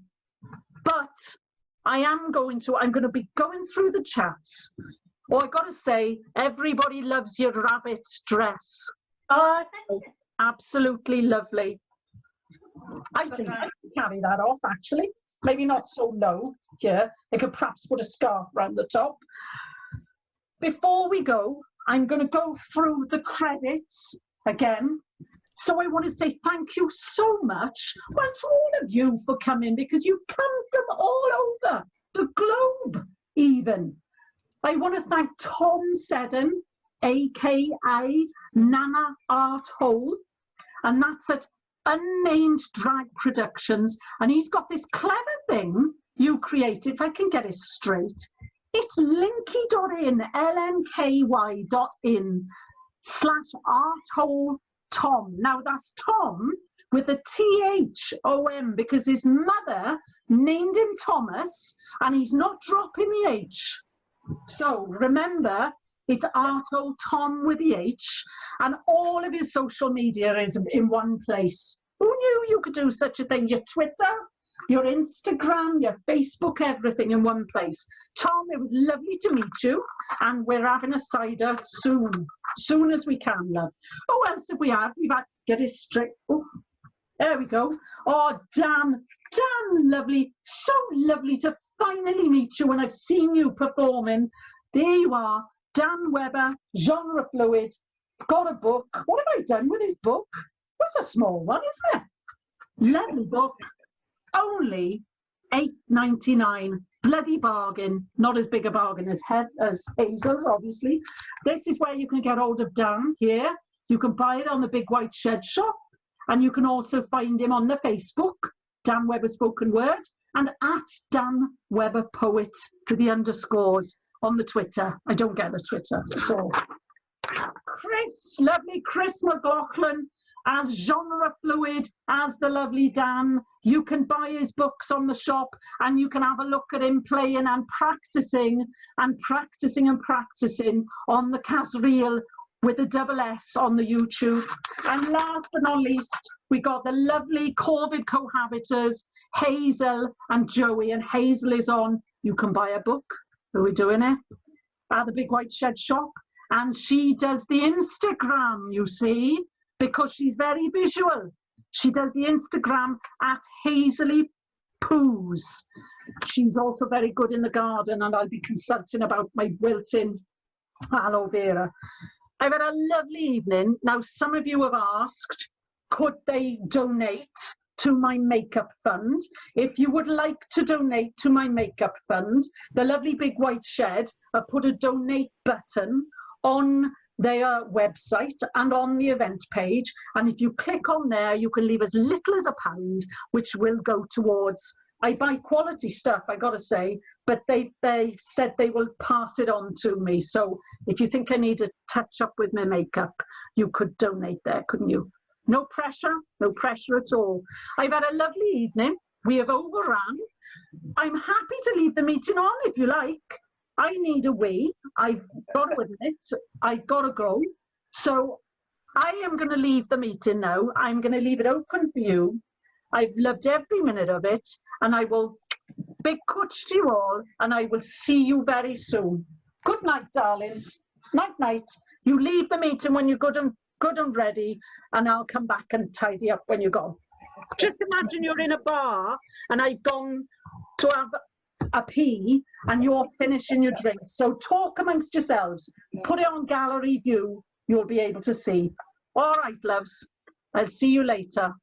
But I'm going to be going through the chats. Oh, I got to say, everybody loves your rabbit dress. Oh, thank you. Absolutely lovely. I think I can carry that off, actually. Maybe not so low here. I could perhaps put a scarf around the top. Before we go, I'm going to go through the credits again. So I want to say thank you so much, well, to all of you for coming, because you've come from all over the globe, even. I want to thank Tom Seddon, a.k.a. Nana Art Hole, and that's at Unnamed Drag Productions, and he's got this clever thing you created, if I can get it straight. It's linky.in, linky.in/arthole.tom. Now that's Tom with a T-H-O-M because his mother named him Thomas and he's not dropping the H. So remember, it's Arthole Tom with the H, and all of his social media is in one place. Who knew you could do such a thing? Your Twitter, your Instagram, your Facebook, everything in one place. Tom, it was lovely to meet you, and we're having a cider soon as we can, love. Who else have we had? We've had, get it straight. Oh, there we go. Oh, Dan, lovely. So lovely to finally meet you when I've seen you performing. There you are. Dan Webber, genre fluid, got a book. What have I done with his book? It's a small one, isn't it? Lovely book. Only $8.99. Bloody bargain. Not as big a bargain as Hazel's, obviously. This is where you can get hold of Dan here. You can buy it on the Big White Shed shop. And you can also find him on the Facebook, Dan Webber Spoken Word, and at Dan Webber Poet with the underscores. On the Twitter. I don't get the Twitter at all. Chris, lovely Chris McLaughlin, as genre fluid, as the lovely Dan. You can buy his books on the shop and you can have a look at him playing and practicing on the Casreel with a double S on the YouTube. And last but not least, we got the lovely COVID cohabitors, Hazel and Joey, and Hazel is on. You can buy a book. Are we doing it? At the Big White Shed shop. And she does the Instagram, you see, because she's very visual. She does the Instagram at Hazely Poos. She's also very good in the garden, and I'll be consulting about my wilting aloe vera. I've had a lovely evening. Now, some of you have asked, could they donate to my makeup fund? If you would like to donate to my makeup fund, the lovely big white shed have put a donate button on their website and on the event page, and if you click on there, you can leave as little as £1, which will go towards, I buy quality stuff, I gotta say, but they said they will pass it on to me. So if you think I need to touch up with my makeup, you could donate there, couldn't you? No pressure at all. I've had a lovely evening. We have overrun. I'm happy to leave the meeting on if you like. I need a wee. I've got to admit, I've got to go. So I am going to leave the meeting now. I'm going to leave it open for you. I've loved every minute of it, and I will big coach to you all, and I will see you very soon. Good night, darlings. Night, night. You leave the meeting when you're good and ready, and I'll come back and tidy up when you're gone. Just imagine you're in a bar, and I've gone to have a pee, and you're finishing your drink. So talk amongst yourselves. Put it on gallery view. You'll be able to see. All right, loves. I'll see you later.